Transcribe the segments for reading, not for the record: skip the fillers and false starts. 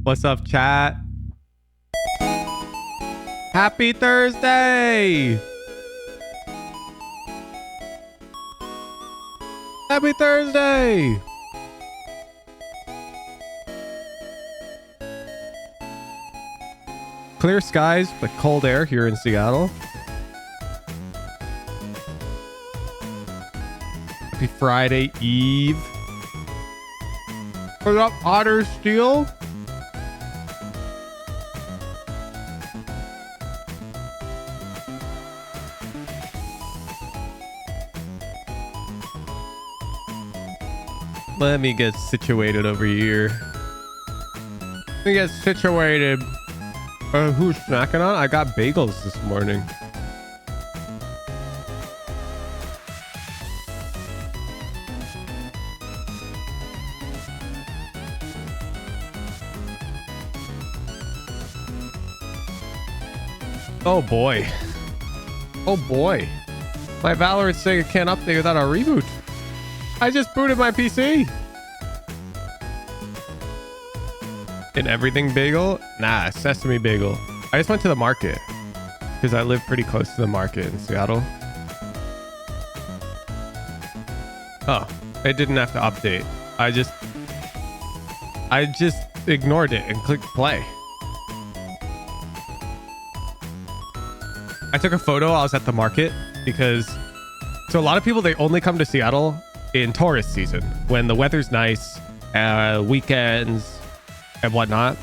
What's up, chat? Happy Thursday! Happy Thursday! Clear skies, but cold air here in Seattle. Happy Friday Eve. Put up Otter Steel. Let me get situated over here. Let me get situated. Who's snacking on? I got bagels this morning. Oh boy. Oh boy. My Valorant saying it can't update without a reboot. I just booted my PC. An everything bagel? Nah, sesame bagel. I just went to the market because I live pretty close to the market in Seattle. Oh, it didn't have to update. I just ignored it and clicked play. I took a photo. I was at the market because so a lot of people, they only come to Seattle in tourist season when the weather's nice, weekends and whatnot.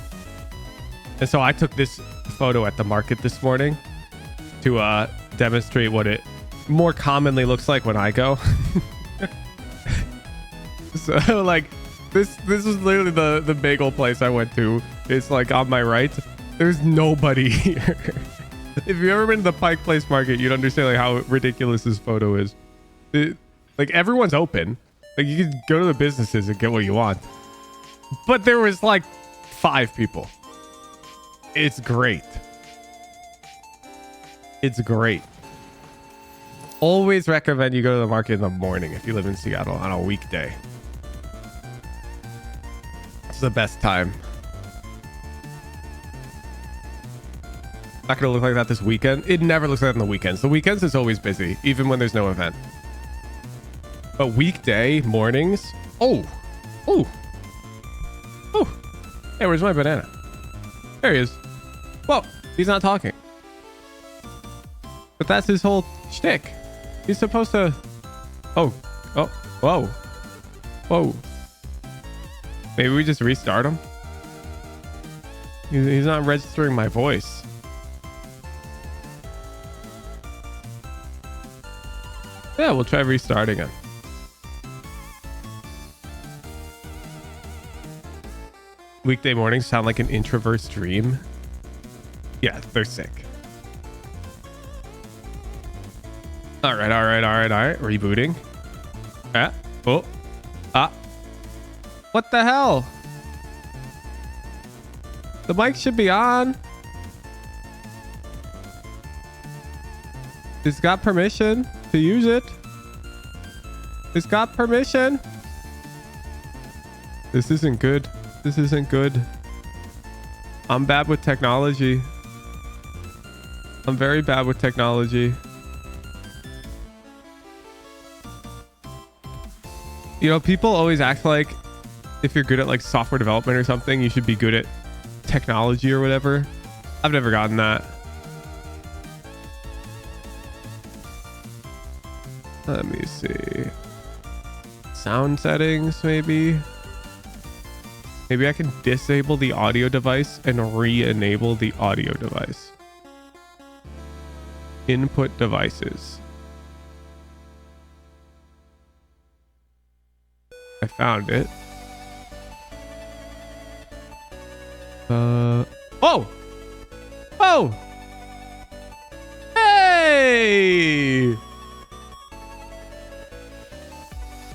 And so I took this photo at the market this morning to demonstrate what it more commonly looks like when I go. So like this is literally the bagel place I went to. It's like on my right. There's nobody here. If you've ever been to the Pike Place Market, you'd understand like how ridiculous this photo is. Like everyone's open. Like you can go to the businesses and get what you want. But there was like 5 people. It's great. It's great. Always recommend you go to the market in the morning if you live in Seattle on a weekday. It's the best time. Not gonna look like that this weekend. It never looks like that on the weekends. The weekends is always busy, even when there's no event. But weekday mornings. Oh. Hey, where's my banana? There he is. Whoa, he's not talking. But that's his whole shtick. He's supposed to. Whoa. Maybe we just restart him. He's not registering my voice. Yeah, we'll try restarting him. Weekday mornings sound like an introvert's dream. Yeah, they're sick. All right. Rebooting. What the hell? The mic should be on. It's got permission to use it. It's got permission. This isn't good. This isn't good. I'm bad with technology. I'm very bad with technology. You know, people always act like if you're good at like software development or something, you should be good at technology or whatever. I've never gotten that. Let me see. Sound settings, maybe. Maybe I can disable the audio device and re-enable the audio device. Input devices. I found it. Oh! Hey!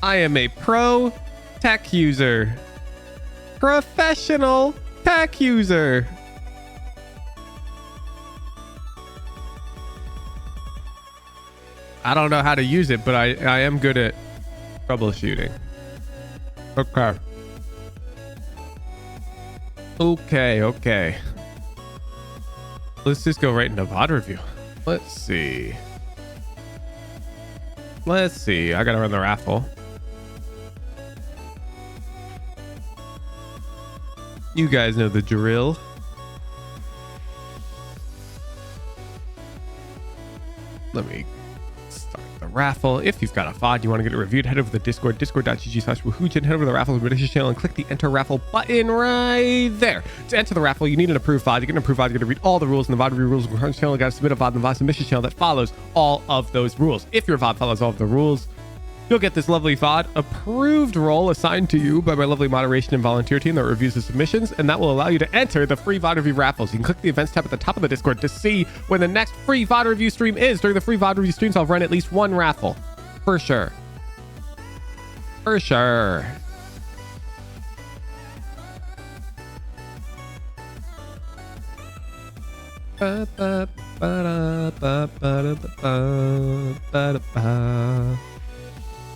I am a pro tech user. Professional tech user. I don't know how to use it, but I am good at troubleshooting. Okay. Okay, okay. Let's just go right into VOD review. Let's see. I gotta run the raffle. You guys know the drill. Let me start the raffle. If you've got a VOD, you want to get it reviewed, head over to the Discord, discord.gg/woohoojin, head over to the raffle submission channel and click the enter raffle button right there. To enter the raffle, you need an approved VOD. You get an approved VOD, you're going to read all the rules in the VOD review rules and crunch channel. You got to submit a VOD in the VOD submission channel that follows all of those rules. If your VOD follows all of the rules, you'll get this lovely VOD approved role assigned to you by my lovely moderation and volunteer team that reviews the submissions, and that will allow you to enter the free VOD review raffles. You can click the events tab at the top of the Discord to see when the next free VOD review stream is. During the free VOD review streams, I'll run at least one raffle. For sure. For sure.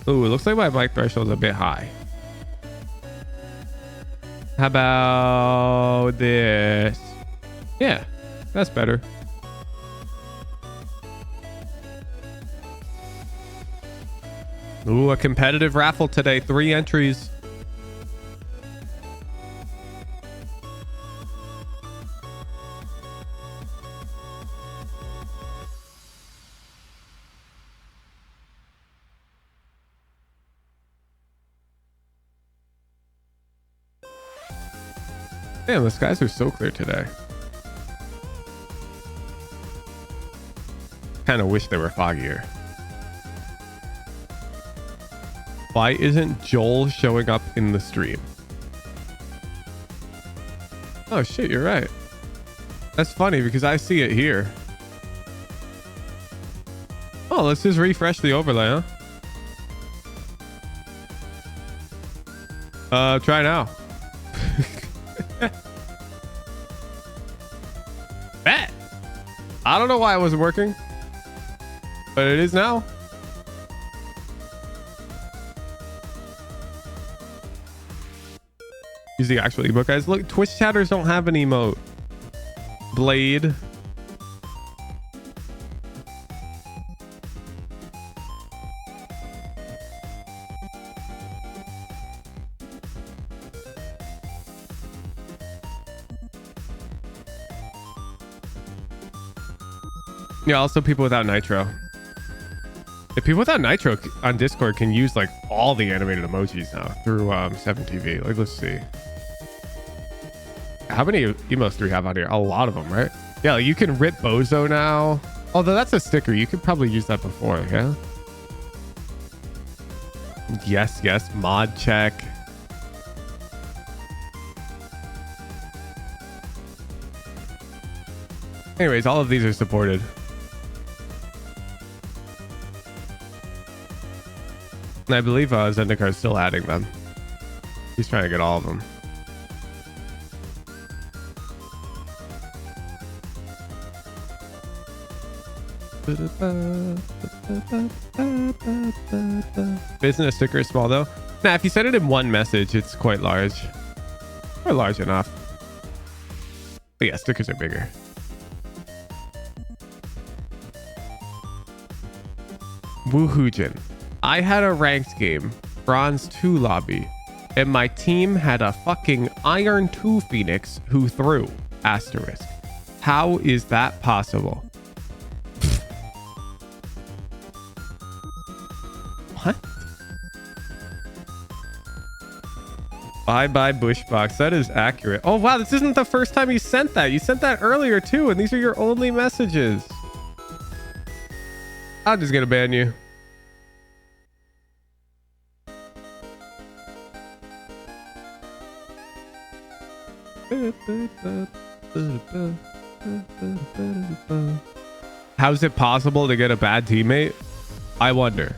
Ooh, it looks like my mic threshold is a bit high. How about this? Yeah, that's better. Ooh, a competitive raffle today. 3 entries. Damn, the skies are so clear today. Kind of wish they were foggier. Why isn't Joel showing up in the stream? Oh shit, you're right. That's funny because I see it here. Oh, let's just refresh the overlay, huh? Try now. Bet. I don't know why it wasn't working, but it is now. Use the actual emote, guys. Look, Twitch chatters don't have an emote. Blade. Yeah, also people without Nitro. The people without Nitro on Discord can use like all the animated emojis now through 7TV. Like, let's see. How many emotes do we have out here? A lot of them, right? Yeah, like you can rip Bozo now. Although that's a sticker. You could probably use that before, yeah? Yes, yes. Mod check. Anyways, all of these are supported. And I believe Zendikar is still adding them. He's trying to get all of them. Business sticker is small though. Nah, if you send it in one message, it's quite large. Or large enough. But yeah, stickers are bigger. Woohoojin. I had a ranked game, Bronze 2 lobby, and my team had a fucking Iron 2 Phoenix who threw asterisk. How is that possible? What? Bye bye Bushbox. That is accurate. Oh wow, this isn't the first time you sent that. You sent that earlier too, and these are your only messages. I'm just gonna ban you. How's it possible to get a bad teammate? I wonder.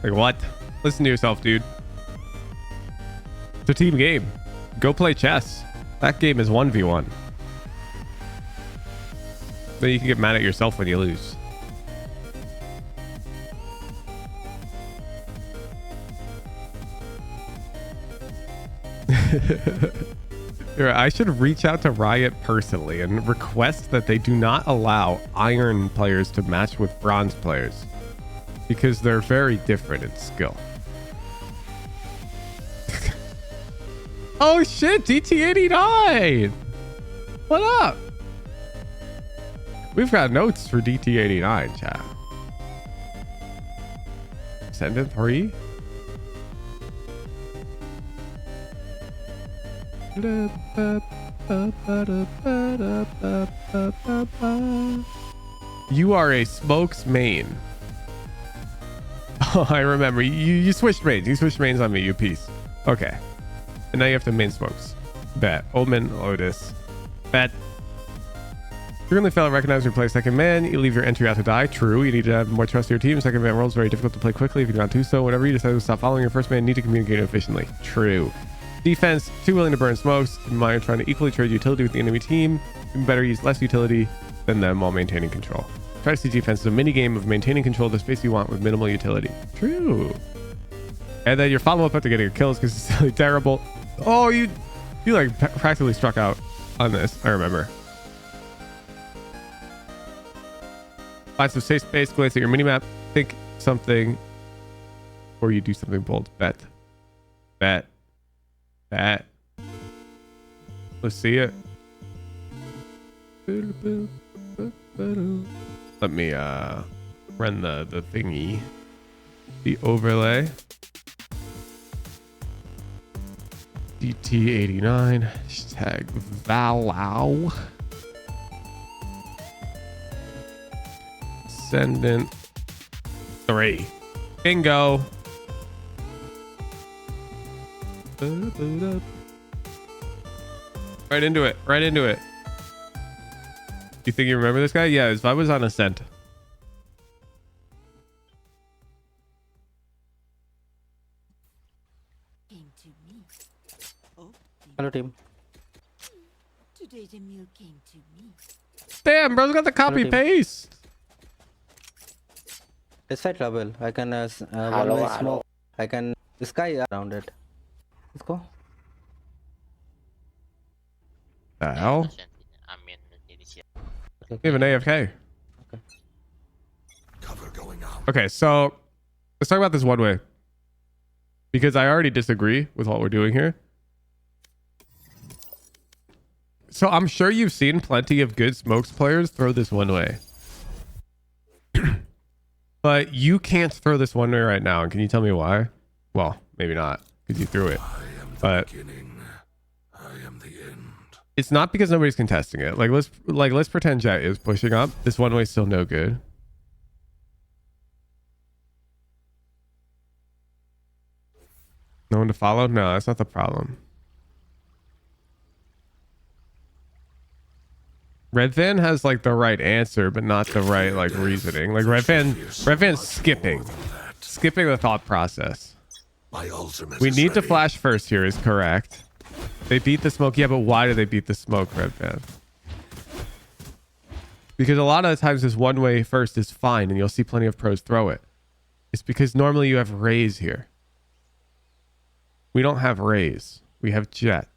Like what? Listen to yourself, dude. It's a team game. Go play chess. That game is 1v1. Then you can get mad at yourself when you lose. Here, I should reach out to Riot personally and request that they do not allow iron players to match with bronze players because they're very different in skill. Oh shit, DT89! What up? We've got notes for DT89, chat. Ascendant 3? You are a smokes main. Oh, I remember. You switched mains. You switched mains on me, you piece. Okay. And now you have to main smokes. Bet. Omen, Lotus. Bet. Frequently fail to recognize or play second man. You leave your entry out to die. True. You need to have more trust in your team. Second man role is very difficult to play quickly if you do not do so. Whenever you decide to stop following your first man, you need to communicate efficiently. True. Defense, too willing to burn smokes. Mind trying to equally trade utility with the enemy team. You better use less utility than them while maintaining control. Try to see defense is a mini game of maintaining control of the space you want with minimal utility. True. And then your follow-up after getting a kill is consistently terrible. Oh, you like practically struck out on this. I remember. Find some safe space, glance at your minimap, think something, or you do something bold. Bet. Bet. Bet. Let's see it. Let me run the thingy. The overlay. DT89. Hashtag Valau. Ascendant 3. Bingo. Right into it. Right into it. You think you remember this guy? Yeah, his vibe was on Ascent. Hello, team. Today the meal came to me. Damn, bro's got the copy paste. It's side level. I can one-way smoke. I can sky around it. Let's go. The hell? Okay. Even AFK. Okay. Cover going out. Okay, so let's talk about this one way. Because I already disagree with what we're doing here. So I'm sure you've seen plenty of good smokes players throw this one way. But you can't throw this one way right now. And can you tell me why? Well, maybe not, because you threw it. I am the But beginning. I am the end. it's not because nobody's contesting it. Let's pretend Jet is pushing up. This one way is still no good. No one to follow? No, that's not the problem. Red Van has like the right answer, but not the right like reasoning. Like Red Van's skipping the thought process. My ultimate We is need to ready. flash first here is correct. They beat the smoke. Yeah, but why do they beat the smoke, Red Van? Because a lot of the times this one way first is fine and you'll see plenty of pros throw it. It's because normally you have Rays here. We don't have Rays. We have Jet.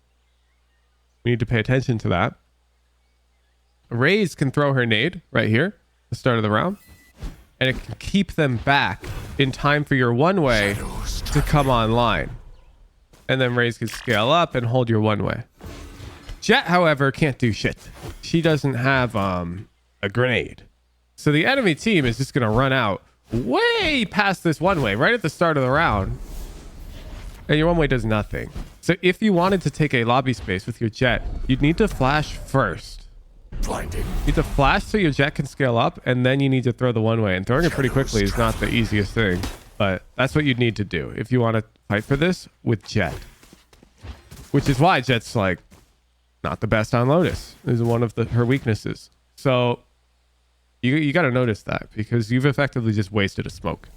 We need to pay attention to that. Rays can throw her nade right here, the start of the round, and it can keep them back in time for your one way to come online. And then Rays can scale up and hold your one way. Jet, however, can't do shit. She doesn't have a grenade. So the enemy team is just going to run out way past this one way right at the start of the round. And your one way does nothing. So if you wanted to take a lobby space with your Jet, you'd need to flash first. Blinding. You need to flash so your Jet can scale up, and then you need to throw the one way. And throwing it pretty quickly is not the easiest thing, but that's what you'd need to do if you want to fight for this with Jet. Which is why Jet's like not the best on Lotus. Is one of her weaknesses. So you got to notice that because you've effectively just wasted a smoke.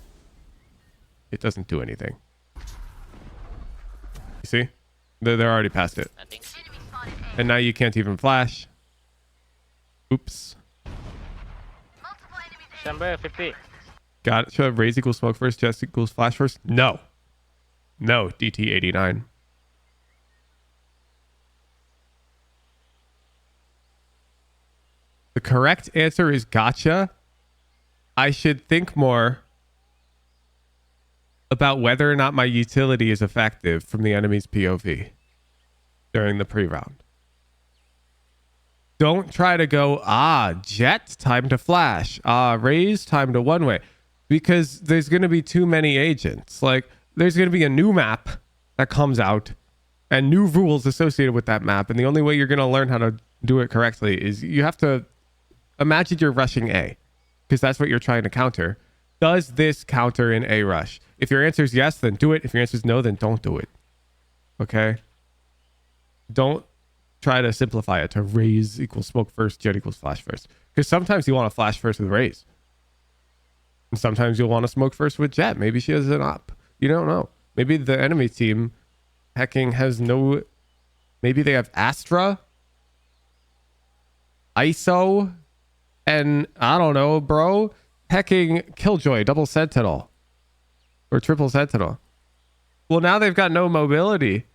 It doesn't do anything. You see? They're already past it. And now you can't even flash. Oops. Chamber 50. Got it. Should I have Raze equals smoke first, Jess equals flash first? No. No, DT89. The correct answer is gotcha. I should think more about whether or not my utility is effective from the enemy's POV during the pre-round. Don't try to go, jet, time to flash. Raise, time to one-way. Because there's going to be too many agents. Like, there's going to be a new map that comes out and new rules associated with that map. And the only way you're going to learn how to do it correctly is you have to imagine you're rushing A, because that's what you're trying to counter. Does this counter in A rush? If your answer is yes, then do it. If your answer is no, then don't do it. Okay? Don't try to simplify it to raise equals smoke first, jet equals flash first. Because sometimes you want to flash first with raise. And sometimes you'll want to smoke first with jet. Maybe she has an op. You don't know. Maybe the enemy team hacking has no... Maybe they have Astra, ISO, and I don't know, bro. Hacking Killjoy, double Sentinel. Or triple Sentinel. Well, now they've got no mobility.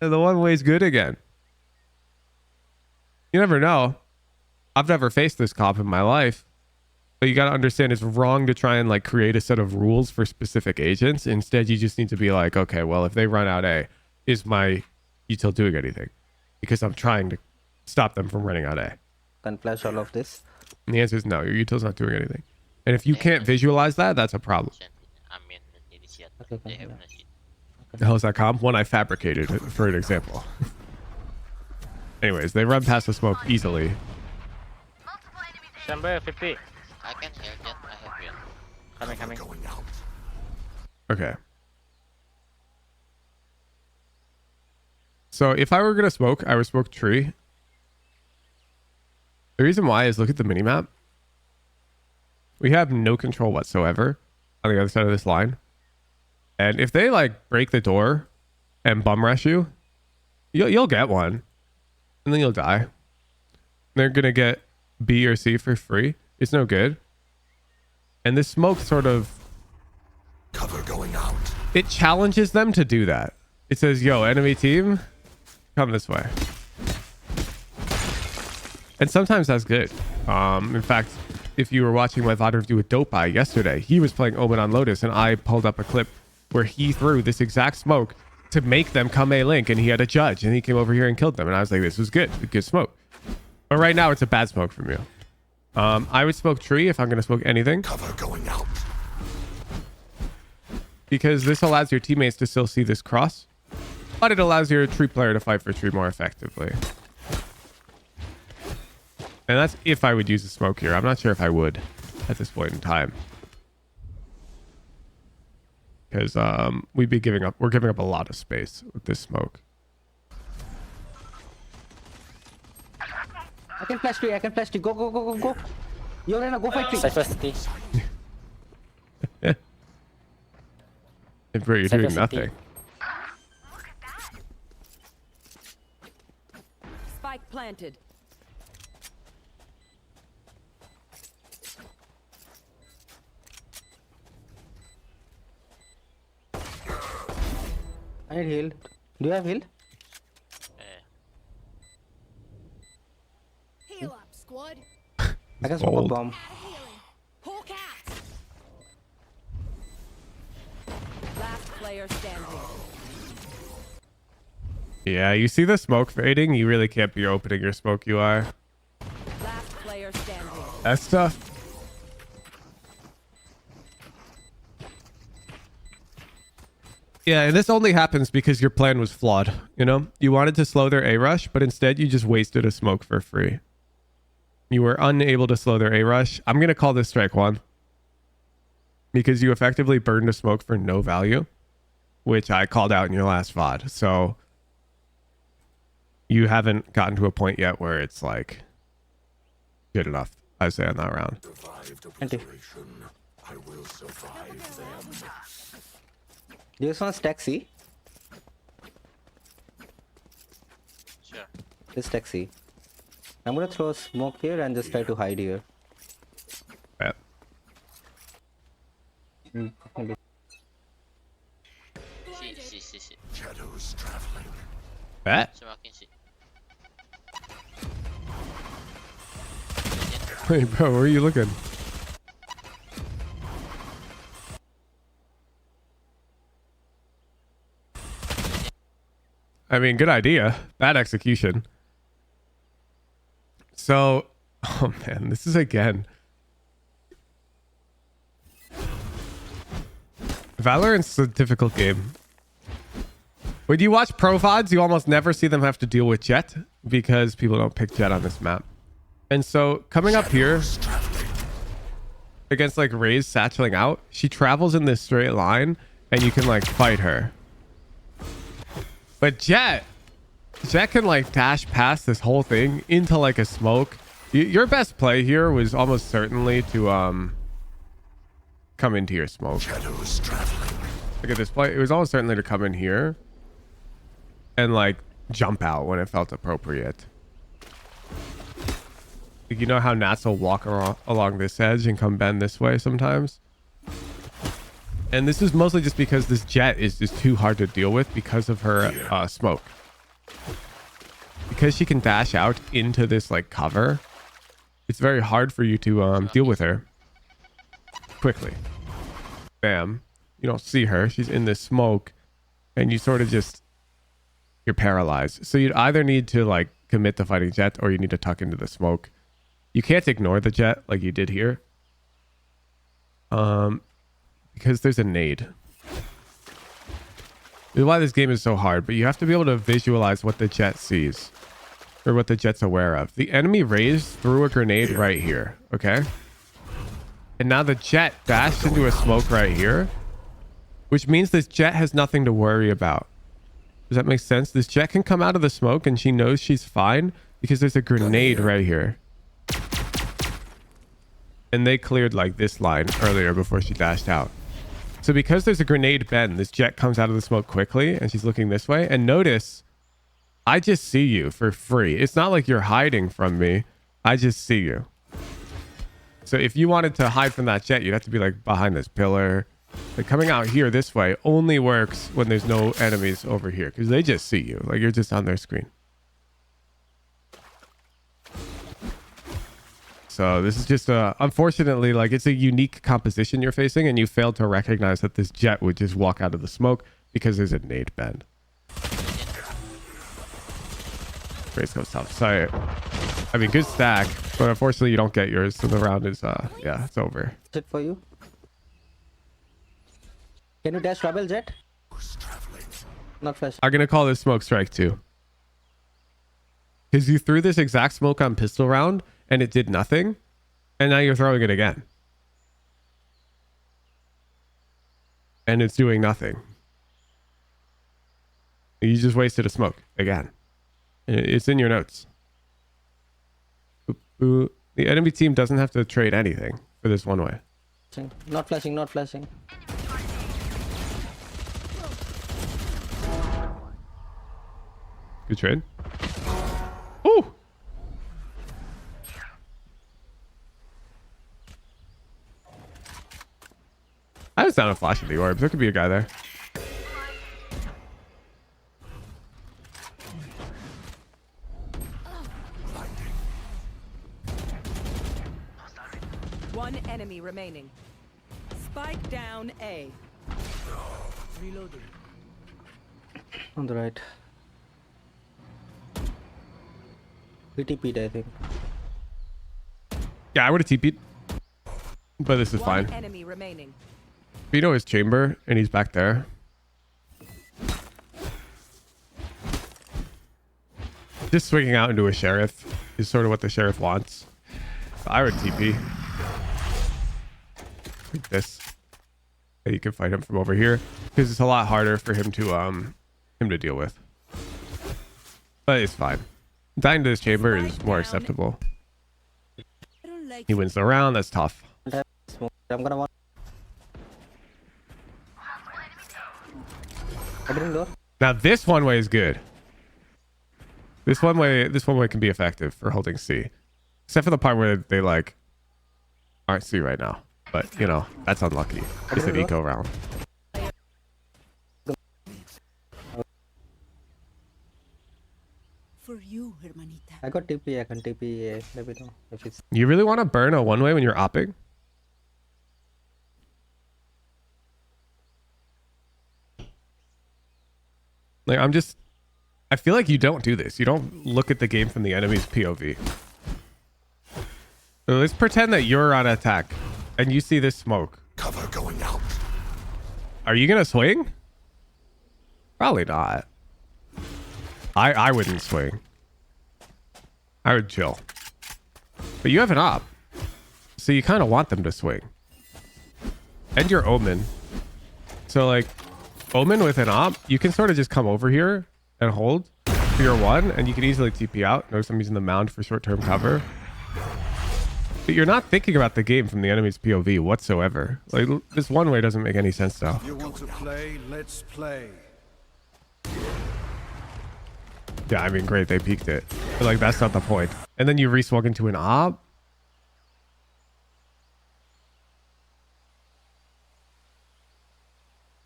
And the one way's good again. You never know. I've never faced this comp in my life. But you got to understand it's wrong to try and like create a set of rules for specific agents. Instead, you just need to be like, okay, well, if they run out A, is my util doing anything? Because I'm trying to stop them from running out A. Can flash all of this. And the answer is no, your util's not doing anything. And if you can't visualize that, that's a problem. Okay. The hell is that comp? One I fabricated for an example. Anyways, they run past the smoke easily. Chamber 50. I can hear that. I have you. Coming. Going out. Okay. So if I were going to smoke, I would smoke tree. The reason why is look at the minimap. We have no control whatsoever on the other side of this line. And if they like break the door and bum rush you, you'll get one. And then you'll die. They're going to get B or C for free. It's no good. And this smoke sort of... Cover going out. It challenges them to do that. It says, yo, enemy team, come this way. And sometimes that's good. In fact, if you were watching my VOD review with Dope Eye yesterday, he was playing Omen on Lotus, and I pulled up a clip where he threw this exact smoke to make them come A-Link, and he had a judge, and he came over here and killed them. And I was like, this was good. Good smoke. But right now, it's a bad smoke from you. I would smoke tree if I'm going to smoke anything. Cover going out. Because this allows your teammates to still see this cross. But it allows your tree player to fight for tree more effectively. And that's if I would use the smoke here. I'm not sure if I would at this point in time. Because we're giving up a lot of space with this smoke. I can flash tree. Go. You're gonna go fight tree. Cypher City. Bro, you're doing nothing. Spike planted. I need heal. Do you have heal? Heal up, squad. I can smoke a Bold. bomb. Healing. Hawk out. Last player standing. Yeah, you see the smoke fading? You really can't be opening your smoke UI. Last player standing. That's tough. Yeah, and this only happens because your plan was flawed. You know, you wanted to slow their A rush, but instead you just wasted a smoke for free. You were unable to slow their A rush. I'm going to call this strike one because you effectively burned a smoke for no value, which I called out in your last VOD. So you haven't gotten to a point yet where it's like good enough, I say, on that round. Survived obliteration. I will survive them. Do you just want to stack C? Sure. Just stack C. I'm gonna throw a smoke here and just try to hide here. Yep. Maybe. See. Shadows traveling. Bet. Semakin sih. Hey, bro, where are you looking? I mean, good idea. Bad execution. So, oh man, this is again. Valorant's a difficult game. When you watch pro VODs, you almost never see them have to deal with Jet because people don't pick Jet on this map. And so coming up here against like Raze satcheling out, she travels in this straight line and you can like fight her. But Jet can like dash past this whole thing into like a smoke. Your best play here was almost certainly to come into your smoke. Shadows traveling. Look at this play. It was almost certainly to come in here and like jump out when it felt appropriate. Like, you know how Nats will walk along this edge and come bend this way sometimes? And this is mostly just because this Jet is just too hard to deal with because of her smoke. Because she can dash out into this like cover, it's very hard for you to deal with her quickly. Bam. You don't see her. She's in this smoke and you sort of just, you're paralyzed. So you'd either need to like commit to fighting Jet or you need to tuck into the smoke. You can't ignore the Jet like you did here. Because there's a nade. This is why this game is so hard, but you have to be able to visualize what the Jet sees or what the Jet's aware of. The enemy Raze threw a grenade right here, okay? And now the Jet dashed into a smoke right here, which means this Jet has nothing to worry about. Does that make sense? This Jet can come out of the smoke and she knows she's fine because there's a grenade right here. And they cleared like this line earlier before she dashed out. So because there's a grenade bend, this Jet comes out of the smoke quickly and she's looking this way. And notice, I just see you for free. It's not like you're hiding from me. I just see you. So if you wanted to hide from that Jet, you'd have to be like behind this pillar. Like coming out here this way only works when there's no enemies over here because they just see you. Like you're just on their screen. So this is just unfortunately, like it's a unique composition you're facing and you failed to recognize that this Jet would just walk out of the smoke because there's a nade bend. Race goes tough. Sorry. I mean, good stack, but unfortunately you don't get yours. So the round is, yeah, it's over. Is it for you? Can you dash trouble Jet? Not flash. I'm going to call this smoke strike too. Because you threw this exact smoke on pistol round and it did nothing. And now you're throwing it again. And it's doing nothing. You just wasted a smoke again. It's in your notes. The enemy team doesn't have to trade anything for this one way. Not flashing, not flashing. Good trade. Ooh! I was down a flash of the orbs. There could be a guy there. One enemy remaining. Spike down A. Reloading. On the right. We TP'd, I think. Yeah, I would have TP'd. But this is One fine. enemy remaining. You know his chamber, and he's back there. Just swinging out into a sheriff is sort of what the sheriff wants. So I would TP. Like this. And you can fight him from over here. Because it's a lot harder for him to deal with. But it's fine. Dying to this chamber is more acceptable. I don't like He wins the round. That's tough. I'm gonna want. Opening door. Now this one way is good. This one way can be effective for holding C. Except for the part where they like aren't C right now. But you know, that's unlucky. It's an eco round. for you, hermanita. I got TP. I can TP. Let me know if it's. You really want to burn a one-way when you're opping? Like, I feel like you don't do this. You don't look at the game from the enemy's POV. So let's pretend that you're on attack and you see this smoke. Cover going out. Are you gonna swing? Probably not. I wouldn't swing. I would chill. But you have an op, so you kind of want them to swing. And your Omen. So like, Omen with an op, you can sort of just come over here and hold for your one, and you can easily TP out. Notice I'm using the mound for short-term cover. But you're not thinking about the game from the enemy's POV whatsoever. Like, this one way doesn't make any sense now. You want to play? Let's play. Yeah, I mean, great, they peaked it. But like, that's not the point. And then you reswung into an op.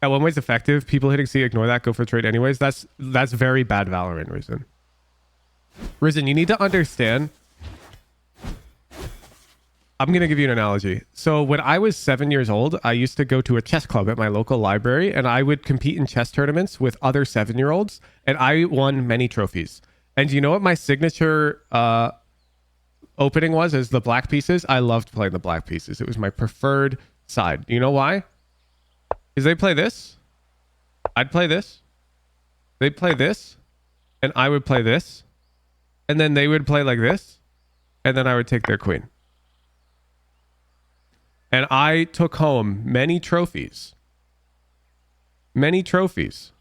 Yeah, one way's effective. People hitting C, ignore that. Go for a trade anyways. That's very bad Valorant, Risen. Risen, you need to understand. I'm going to give you an analogy. So when I was 7 years old, I used to go to a chess club at my local library, and I would compete in chess tournaments with other 7-year-olds, and I won many trophies. And you know what my signature opening was as the black pieces? I loved playing the black pieces. It was my preferred side. You know why? Because they play this. I'd play this. They'd play this. And I would play this. And then they would play like this. And then I would take their queen. And I took home many trophies. Many trophies.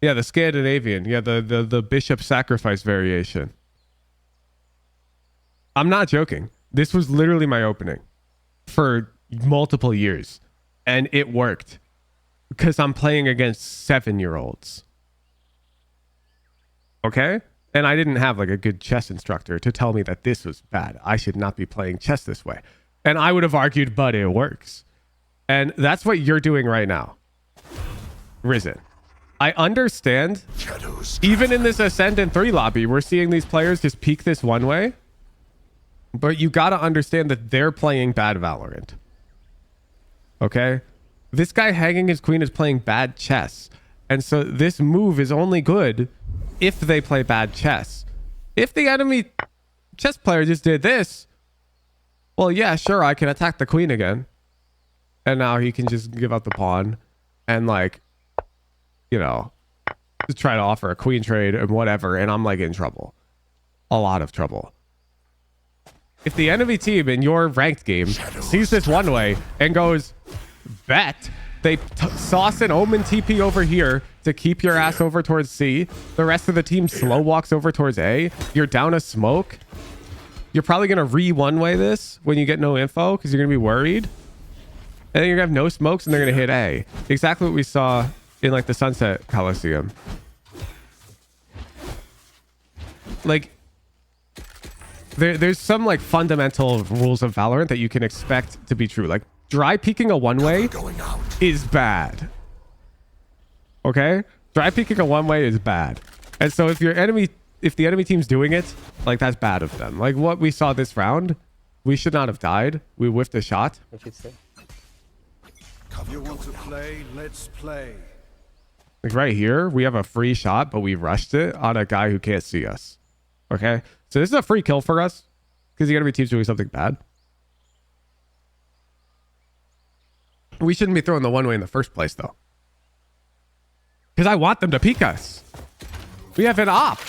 Yeah, the Scandinavian. Yeah, the bishop sacrifice variation. I'm not joking. This was literally my opening for multiple years. And it worked. Because I'm playing against 7-year-olds. Okay? And I didn't have like a good chess instructor to tell me that this was bad. I should not be playing chess this way. And I would have argued, but it works. And that's what you're doing right now. Risen. I understand. Even in this Ascendant 3 lobby, we're seeing these players just peek this one way. But you got to understand that they're playing bad Valorant. Okay? This guy hanging his queen is playing bad chess. And so this move is only good if they play bad chess. If the enemy chess player just did this, well, yeah, sure, I can attack the queen again. And now he can just give out the pawn and like, you know, just try to offer a queen trade and whatever. And I'm like in trouble. A lot of trouble. If the enemy team in your ranked game sees this one way and goes, bet, they sauce an Omen TP over here to keep your ass over towards C. The rest of the team slow walks over towards A. You're down a smoke. You're probably going to one-way this when you get no info because you're going to be worried. And then you're going to have no smokes and they're going to hit A. Exactly what we saw in like the Sunset Coliseum. Like, there's some like fundamental rules of Valorant that you can expect to be true. Like, dry peeking a one-way is bad. Okay? Dry peeking a one-way is bad. And so if the enemy team's doing it, like that's bad of them. Like what we saw this round, we should not have died. We whiffed a shot. If it's there. You want to play? Let's play. Like right here, we have a free shot, but we rushed it on a guy who can't see us. Okay? So this is a free kill for us because the enemy team's doing something bad. We shouldn't be throwing the one way in the first place, though. Because I want them to peek us. We have an op.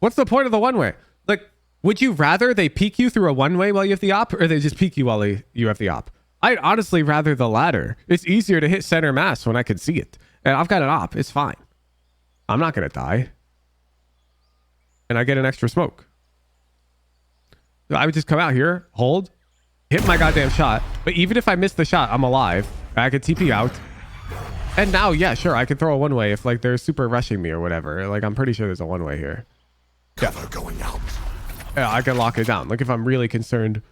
What's the point of the one way? Like, would you rather they peek you through a one way while you have the op, or they just peek you while you have the op? I'd honestly rather the latter. It's easier to hit center mass when I can see it. And I've got an op. It's fine. I'm not going to die. And I get an extra smoke. So I would just come out here, hold, hit my goddamn shot. But even if I miss the shot, I'm alive. I could TP out. And now, yeah, sure, I can throw a one-way if like they're super rushing me or whatever. Like, I'm pretty sure there's a one-way here. Cover going out. Yeah, I can lock it down. Like, if I'm really concerned,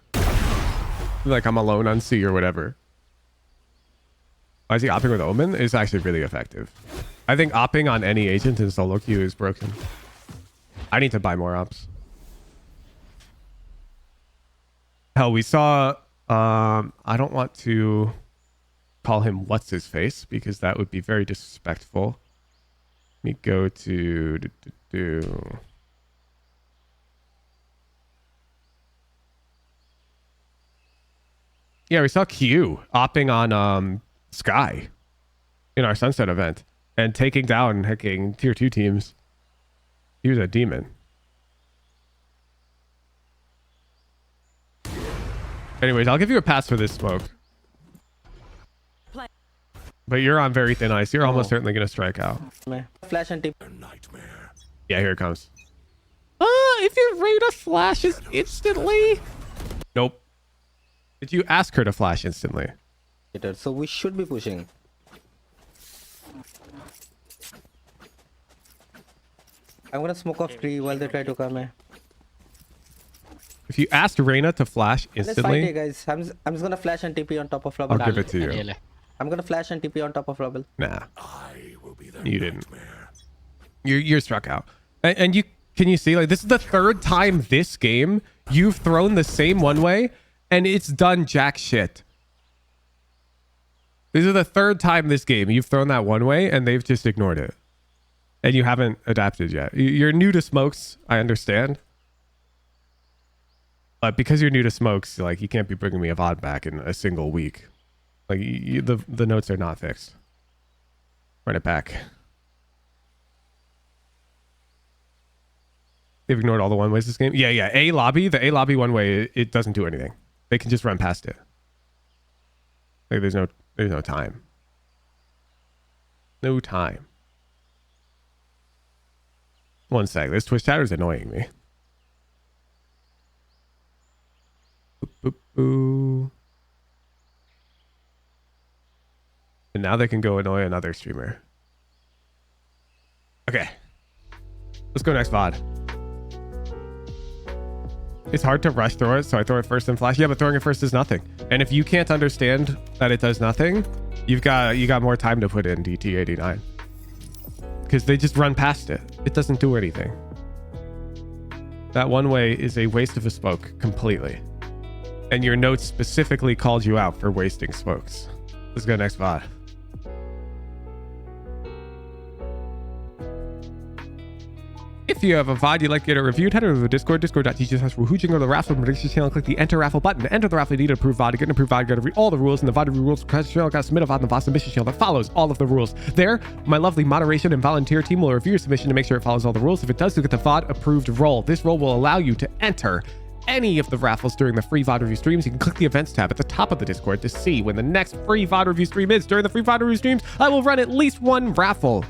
like I'm alone on C or whatever. Why is he opping with Omen? It's actually really effective. I think opping on any agent in solo queue is broken. I need to buy more ops. Hell, we saw I don't want to call him what's his face because that would be very disrespectful. Let me go to yeah, we saw Q opping on Sky in our Sunset event and taking down hacking tier 2 teams. He was a demon. Anyways, I'll give you a pass for this smoke. But you're on very thin ice. You're almost certainly going to strike out. Flash and tip. A nightmare. Yeah, here it comes. If your Reyna flashes instantly. Nope. Did you ask her to flash instantly? So we should be pushing. I'm gonna smoke off tree while they try to come in. If you asked Reyna to flash Let's fight instantly, it, guys. I'm just gonna flash and TP on top of rubble. I'll give it to you. I'm gonna flash and TP on top of rubble. Nah, I will be the you didn't. nightmare. You're struck out. And you can you see, like, this is the third time this game you've thrown the same one way and it's done jack shit. This is the third time this game you've thrown that one way and they've just ignored it. And you haven't adapted yet. You're new to smokes, I understand. But because you're new to smokes, like, you can't be bringing me a VOD back in a single week. Like, the notes are not fixed. Run it back. They've ignored all the one ways this game. Yeah. The A lobby one way, it doesn't do anything. They can just run past it. Like, there's no time. No time. One sec. This Twitch chatter is annoying me. Boop, boop, boo. And now they can go annoy another streamer. Okay. Let's go next VOD. It's hard to rush through it, so I throw it first and flash. Yeah, but throwing it first is nothing. And if you can't understand that it does nothing, you got more time to put in DT89. Because they just run past it. It doesn't do anything. That one way is a waste of a smoke completely. And your notes specifically called you out for wasting smokes. Let's go next VOD. If you have a VOD you'd like to get it reviewed, head over to the Discord, discord.gg/whoohoo, go to the raffle prediction channel, click the enter raffle button to enter the raffle. You need to approve VOD. To get an approved VOD, you gotta read all the rules, and the VOD rules channel got to submit a VOD in the VOD submission channel that follows all of the rules. There, my lovely moderation and volunteer team will review your submission to make sure it follows all the rules. If it does, you get the VOD approved role. This role will allow you to enter any of the raffles during the free VOD review streams. You can click the events tab at the top of the Discord to see when the next free VOD review stream is. During the free VOD review streams, I will run at least one raffle.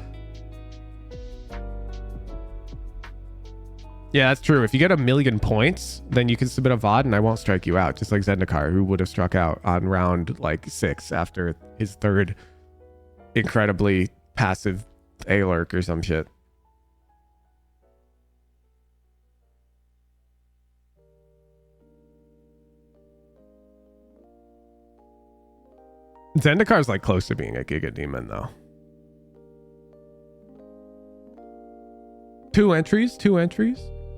Yeah, that's true. If you get 1,000,000 points, then you can submit a VOD and I won't strike you out. Just like Zendikar, who would have struck out on round like 6 after his third incredibly passive A-lurk or some shit. Zendikar's like close to being a Giga Demon though. 2 entries.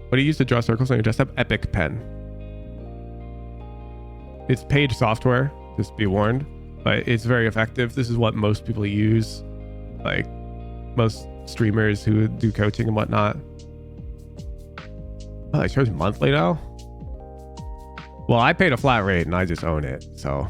What do you use to draw circles on your desktop? Epic Pen. It's paid software, just be warned, but it's very effective. This is what most people use, like most streamers who do coaching and whatnot. Oh, it shows monthly now? Well, I paid a flat rate and I just own it, so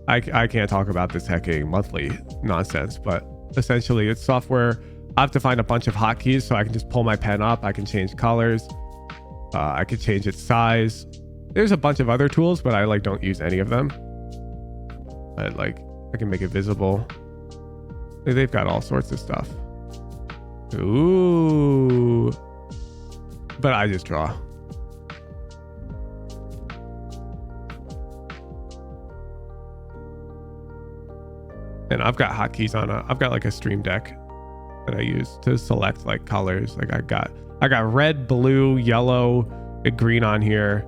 I can't talk about this hacking monthly nonsense, but essentially it's software. I have to find a bunch of hotkeys so I can just pull my pen up. I can change colors. I can change its size. There's a bunch of other tools, but I like don't use any of them. But like I can make it visible. They've got all sorts of stuff. Ooh. But I just draw. And I've got hotkeys on I've got like a stream deck that I use to select like colors. Like I got red, blue, yellow, and green on here.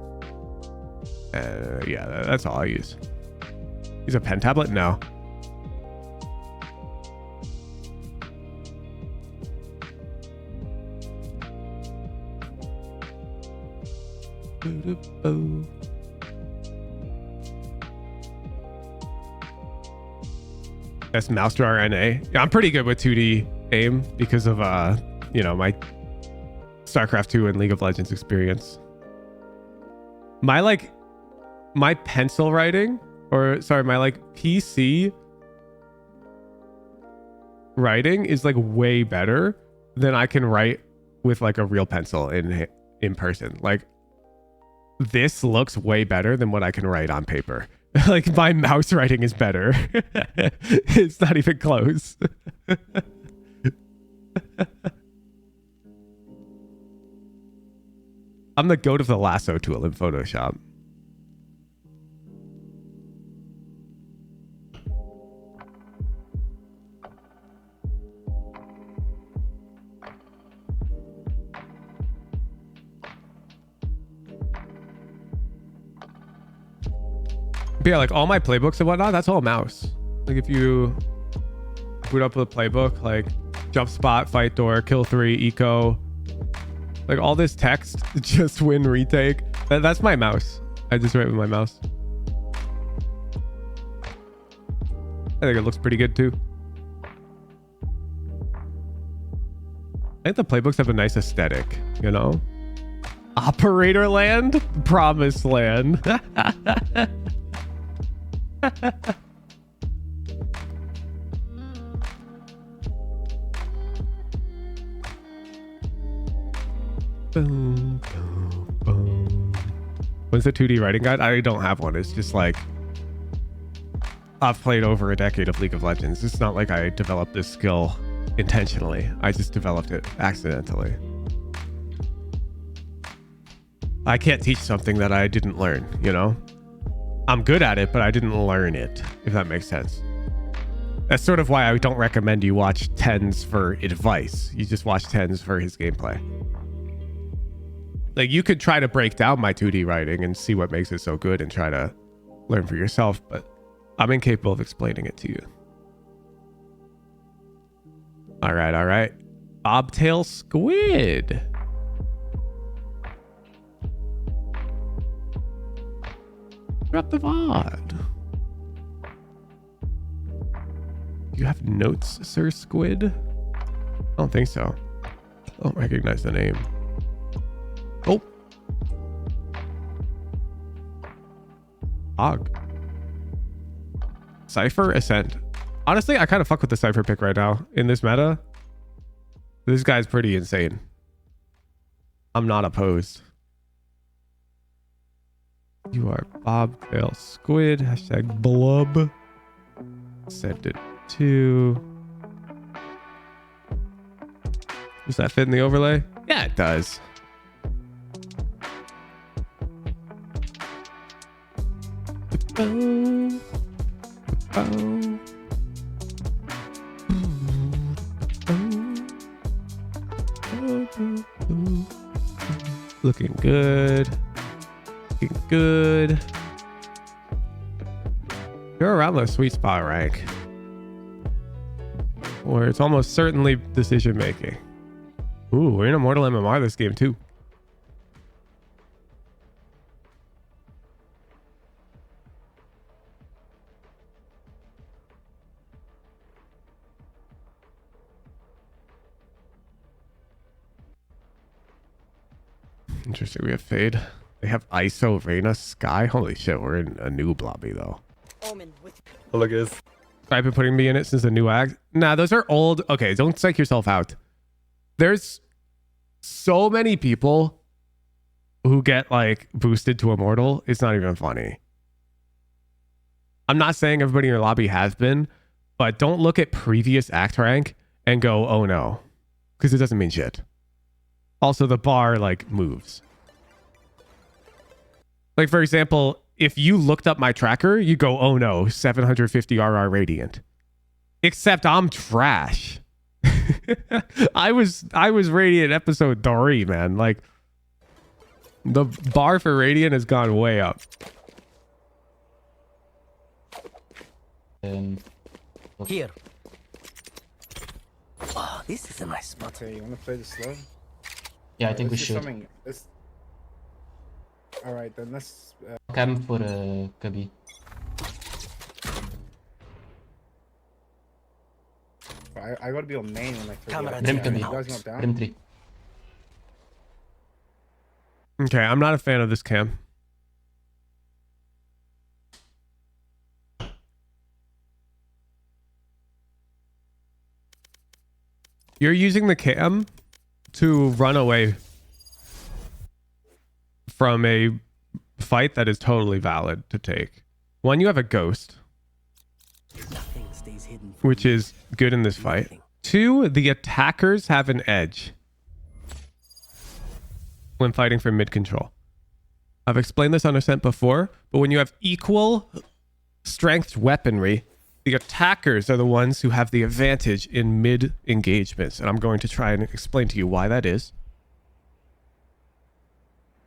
Yeah, that's all I use. Use a pen tablet? No. That's mouse to RNA. Yeah, I'm pretty good with 2D aim because of you know, my StarCraft 2 and League of Legends experience. My pencil writing, or sorry, my like PC writing is like way better than I can write with like a real pencil in person. Like this looks way better than what I can write on paper. Like my mouse writing is better. It's not even close. I'm the goat of the lasso tool in Photoshop. But yeah, like all my playbooks and whatnot, that's all mouse. Like if you boot up with a playbook, like jump spot, fight door, kill 3, eco, like all this text, just win, retake. That's my mouse. I just write with my mouse. I think it looks pretty good too. I think the playbooks have a nice aesthetic, you know? Operator land? Promised land. Boom, boom, boom. What's the 2D writing guide? I don't have one. It's just like I've played over a decade of League of Legends. It's not like I developed this skill intentionally. I just developed it accidentally. I can't teach something that I didn't learn, you know? I'm good at it, but I didn't learn it, if that makes sense. That's sort of why I don't recommend you watch Tens for advice. You just watch Tens for his gameplay. Like, you could try to break down my 2D writing and see what makes it so good and try to learn for yourself, but I'm incapable of explaining it to you. All right, all right. Bobtail squid. Drop the VOD. You have notes, Sir Squid? I don't think so. I don't recognize the name. Oh. Og. Cypher, Ascent. Honestly, I kind of fuck with the Cypher pick right now in this meta. This guy's pretty insane. I'm not opposed. You are Bobtail Squid. Hashtag blub. Send it to. Does that fit in the overlay? Yeah, it does. Looking good. Looking good. You're around the sweet spot rank, where it's almost certainly decision making. Ooh, we're in Immortal MMR this game too. Interesting. We have Fade. They have ISO, Reyna, Sky. Holy shit, we're in a new lobby though. Omen with Look at this. I've been putting me in it since the new act. Nah, those are old. Okay, don't psych yourself out. There's so many people who get like boosted to Immortal. It's not even funny. I'm not saying everybody in your lobby has been, but don't look at previous act rank and go, oh no, because it doesn't mean shit. Also, the bar like moves. Like, for example, if you looked up my tracker, you go, oh no, 750 RR Radiant. Except I'm trash. I was Radiant episode 3, man. Like, the bar for Radiant has gone way up. Here. Oh, this is a nice spot. Okay, you wanna play the slow? Yeah, I think we should. All right, then let's. Cam for Kabi. I gotta be on main in like 30 Camera Brim team Kabi. You guys not down? Brim 3. Okay, I'm not a fan of this cam. You're using the cam to run away from a fight that is totally valid to take. One, you have a ghost, Nothing stays hidden from which me. is good in this fight. Nothing. Two, the attackers have an edge when fighting for mid control. I've explained this on Ascent before, but when you have equal strength weaponry, the attackers are the ones who have the advantage in mid engagements. And I'm going to try and explain to you why that is.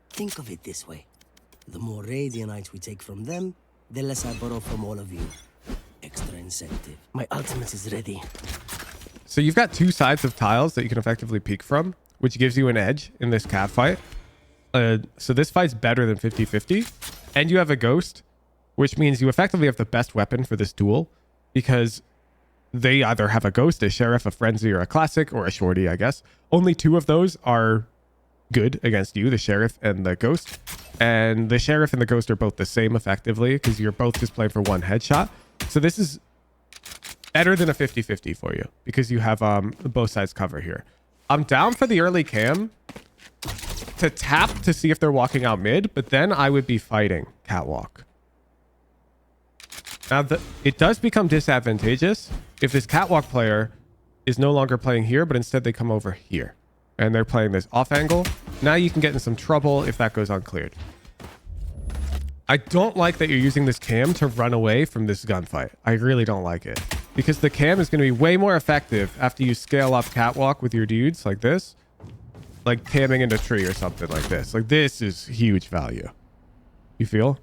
Think of it this way. The more Radianites we take from them, the less I borrow from all of you. Extra incentive. My ultimate is ready. So you've got two sides of tiles that you can effectively peek from, which gives you an edge in this cat fight. So this fight's better than 50-50. And you have a ghost, which means you effectively have the best weapon for this duel, because they either have a ghost, a sheriff, a frenzy, or a classic, or a shorty, I guess. Only two of those are good against you, the sheriff and the ghost. And the sheriff and the ghost are both the same effectively, because you're both just playing for one headshot. So this is better than a 50-50 for you, because you have both sides cover here. I'm down for the early cam to tap to see if they're walking out mid, but then I would be fighting catwalk. Now, it does become disadvantageous if this catwalk player is no longer playing here, but instead they come over here and they're playing this off angle. Now you can get in some trouble if that goes uncleared. I don't like that you're using this cam to run away from this gunfight. I really don't like it, because the cam is going to be way more effective after you scale up catwalk with your dudes like this, like camming into tree or something like this. Like, this is huge value. You feel?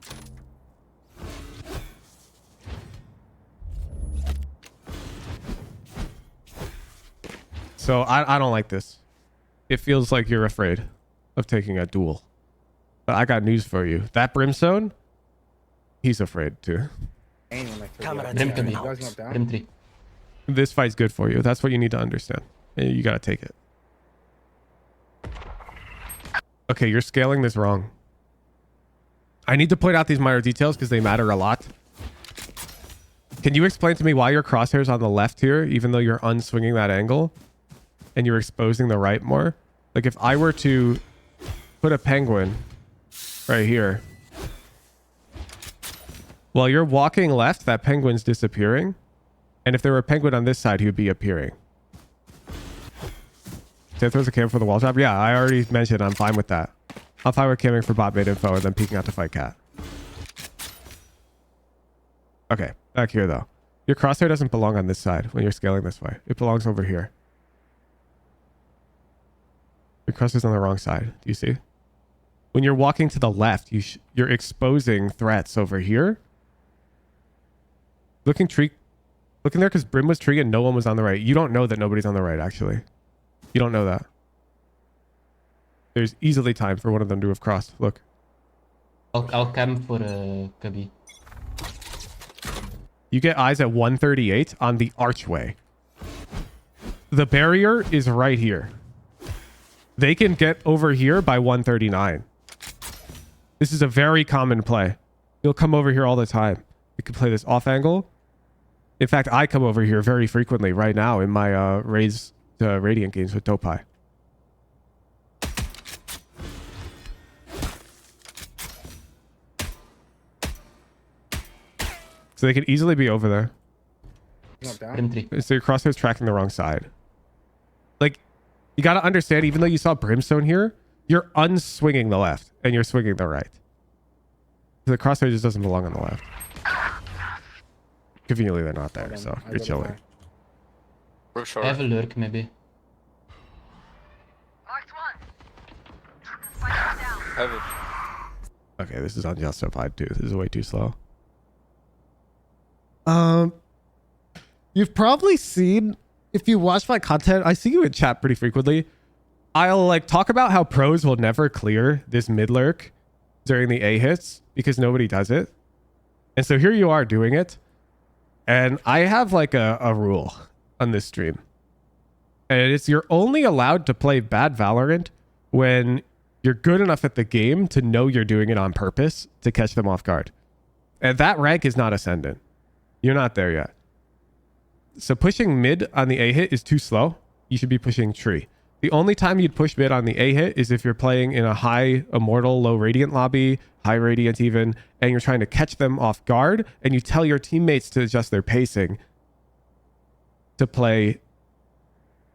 So I don't like this. It feels like you're afraid of taking a duel. But I got news for you. That Brimstone, he's afraid too. Main in like 30 Camera Brim team You Kabi. guys not out. down? Brim 3. This fight's good for you. That's what you need to understand. You got to take it. Okay, you're scaling this wrong. I need to point out these minor details because they matter a lot. Can you explain to me why your crosshair's on the left here, even though you're unswinging that angle and you're exposing the right more? Like, if I were to put a penguin right here, while you're walking left, that penguin's disappearing. And if there were a penguin on this side, he would be appearing. Sam throws a cam for the wall drop. Yeah, I already mentioned I'm fine with that. I'm fine with camming for bot mid info and then peeking out to fight cat. Okay, back here though. Your crosshair doesn't belong on this side when you're scaling this way. It belongs over here. Your crosshair's on the wrong side. Do you see? When you're walking to the left, you're exposing threats over here. Looking there because Brim was tree and no one was on the right. You don't know that nobody's on the right, actually. You don't know that. There's easily time for one of them to have crossed. Look. I'll cam for Kabi. You get eyes at 138 on the archway. The barrier is right here. They can get over here by 139. This is a very common play. You'll come over here all the time. You can play this off angle. In fact, I come over here very frequently right now in my Raze Radiant games with Topai. So they could easily be over there. Not down? Brim 3. So your crosshair's tracking the wrong side. Like, you got to understand, even though you saw Brimstone here, you're unswinging the left and you're swinging the right. The crosshair just doesn't belong on the left. Conveniently, they're not there, so you're chilling. For I have a lurk maybe. Heaven. Okay, this is unjustified too. This is way too slow. You've probably seen, if you watch my content, I see you in chat pretty frequently. I'll like talk about how pros will never clear this mid lurk during the A hits because nobody does it. And so here you are doing it. And I have like a rule on this stream. And it's you're only allowed to play bad Valorant when you're good enough at the game to know you're doing it on purpose to catch them off guard. And that rank is not Ascendant. You're not there yet. So pushing mid on the A hit is too slow. You should be pushing tree. The only time you'd push mid on the A hit is if you're playing in a high Immortal, low Radiant lobby, high Radiant even, and you're trying to catch them off guard, and you tell your teammates to adjust their pacing to play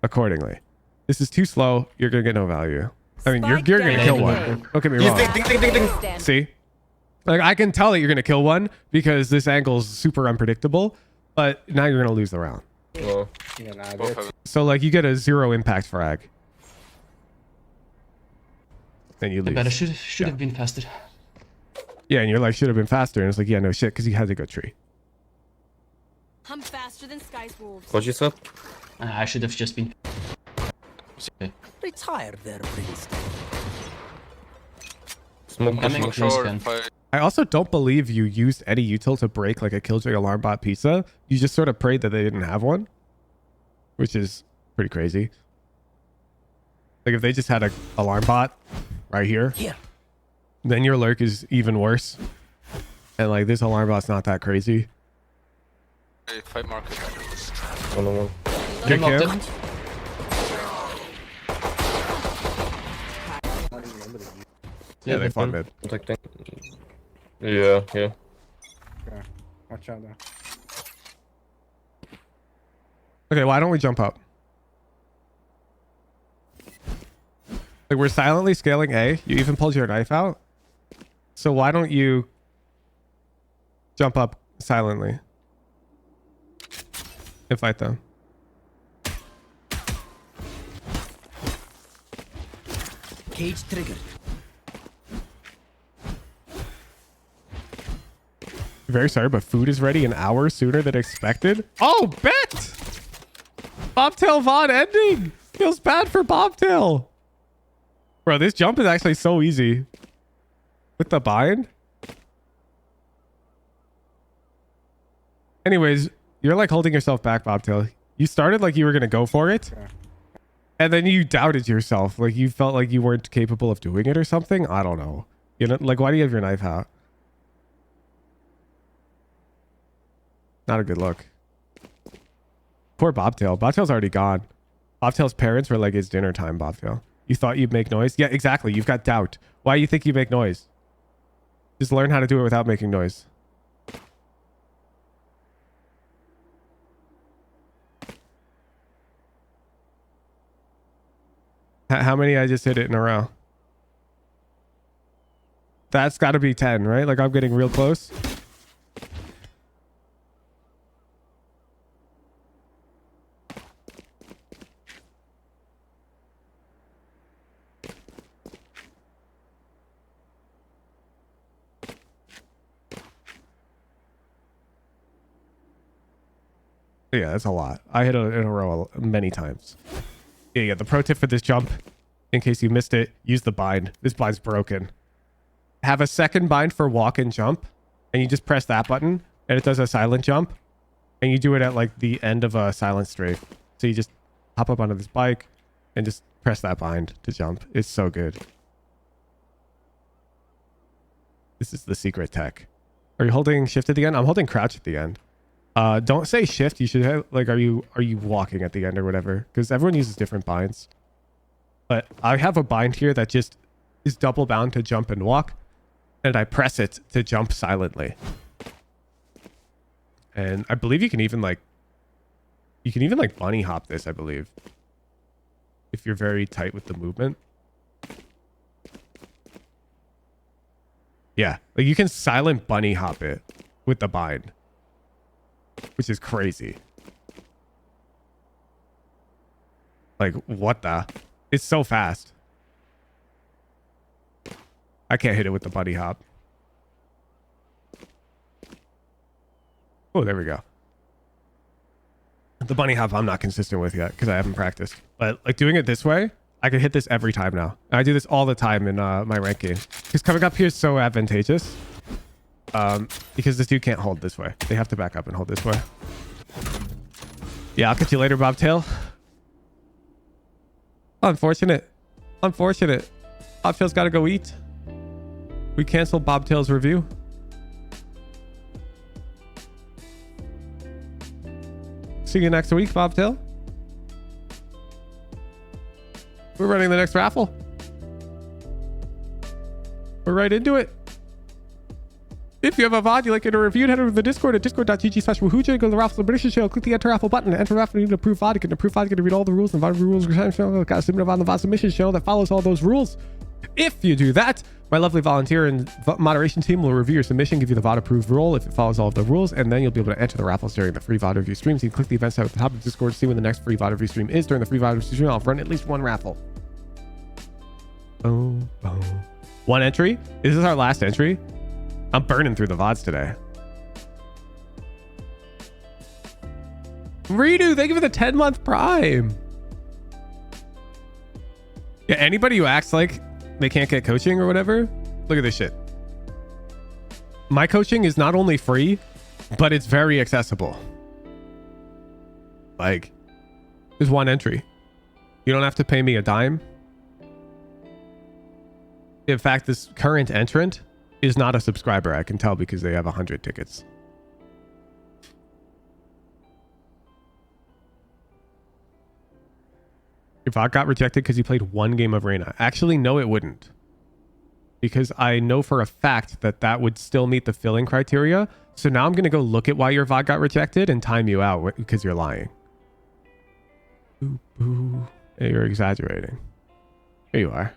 accordingly. This is too slow. You're going to get no value. I mean, you're going to kill one. Don't get me wrong. See? Like, I can tell that you're going to kill one because this angle is super unpredictable, but now you're going to lose the round. Yeah, nah, So, like, you get a 0 impact frag. Then you lose. Better should have been faster. Yeah, and you're like, should have been faster. And it's like, yeah, no shit, because you had to go tree. I'm faster than Sky's wolves. What you said? I should have just been. Retire there, Prince. Smoke Coming pushing. close, Short, Ken. fight. I also don't believe you used any util to break like a Killjoy alarm bot pizza. You just sort of prayed that they didn't have one, which is pretty crazy. Like if they just had a alarm bot right here, then your lurk is even worse. And like this alarm bot's not that crazy. Hey, fight market. 1-on-1. Good Unlocked kill. it. Yeah, they fought mid. Protecting. Yeah. Okay. Watch out though. Okay, why don't we jump up? Like we're silently scaling A. You even pulled your knife out. So why don't you jump up silently and fight them? Cage triggered. Very sorry, but food is ready an hour sooner than expected. Oh, bet! Bobtail VOD ending! Feels bad for Bobtail. Bro, this jump is actually so easy. With the bind? Anyways, you're like holding yourself back, Bobtail. You started like you were going to go for it. And then you doubted yourself. Like you felt like you weren't capable of doing it or something. I don't know. You know, like why do you have your knife out? Not a good look. Poor Bobtail. Bobtail's already gone. Bobtail's parents were like, it's dinner time, Bobtail. You thought you'd make noise? Yeah, exactly. You've got doubt. Why do you think you make noise? Just learn how to do it without making noise. How many I just hit it in a row? That's got to be 10, right? Like I'm getting real close. Yeah, that's a lot. I hit it in a row many times. Yeah, the pro tip for this jump, in case you missed it, use the bind. This bind's broken. Have a second bind for walk and jump, and you just press that button, and it does a silent jump, and you do it at like the end of a silent strafe. So you just hop up onto this bike, and just press that bind to jump. It's so good. This is the secret tech. Are you holding shift at the end? I'm holding crouch at the end. Don't say shift. You should have like, are you walking at the end or whatever? Because everyone uses different binds. But I have a bind here that just is double bound to jump and walk, and I press it to jump silently. And I believe you can even like bunny hop this, I believe, if you're very tight with the movement. Yeah, like you can silent bunny hop it with the bind, which is crazy. Like, what the? It's so fast. I can't hit it with the bunny hop. Oh, there we go. The bunny hop I'm not consistent with yet because I haven't practiced. But like doing it this way, I can hit this every time now. I do this all the time in my rank game. Because coming up here is so advantageous. Because this dude can't hold this way. They have to back up and hold this way. Yeah, I'll catch you later, Bobtail. Unfortunate. Unfortunate. Bobtail's got to go eat. We canceled Bobtail's review. See you next week, Bobtail. We're running the next raffle. We're right into it. If you have a VOD you'd like it reviewed, head over to the Discord at discord.gg/woohooja. Go to the raffle submission channel, click the enter raffle button, enter raffle, you need to approve VOD. You can approve VOD, you can read all the rules, and VOD rules got to submit on the VOD submission channel that follows all those rules. If you do that, my lovely volunteer and moderation team will review your submission, give you the VOD approved role if it follows all of the rules, and then you'll be able to enter the raffles during the free VOD review streams. You can click the events tab at the top of the Discord to see when the next free VOD review stream is. During the free VOD review stream, I'll run at least one raffle. Boom, boom. One entry? Is this our last entry? I'm burning through the VODs today. Redo, thank you for the 10-month Prime. Yeah, anybody who acts like they can't get coaching or whatever, look at this shit. My coaching is not only free, but it's very accessible. Like, there's one entry. You don't have to pay me a dime. In fact, this current entrant is not a subscriber. I can tell because they have 100 tickets. Your VOD got rejected because you played one game of Reyna. Actually, no, it wouldn't. Because I know for a fact that that would still meet the filling criteria. So now I'm going to go look at why your VOD got rejected and time you out because you're lying. Boo, boo. Hey, you're exaggerating. Here you are.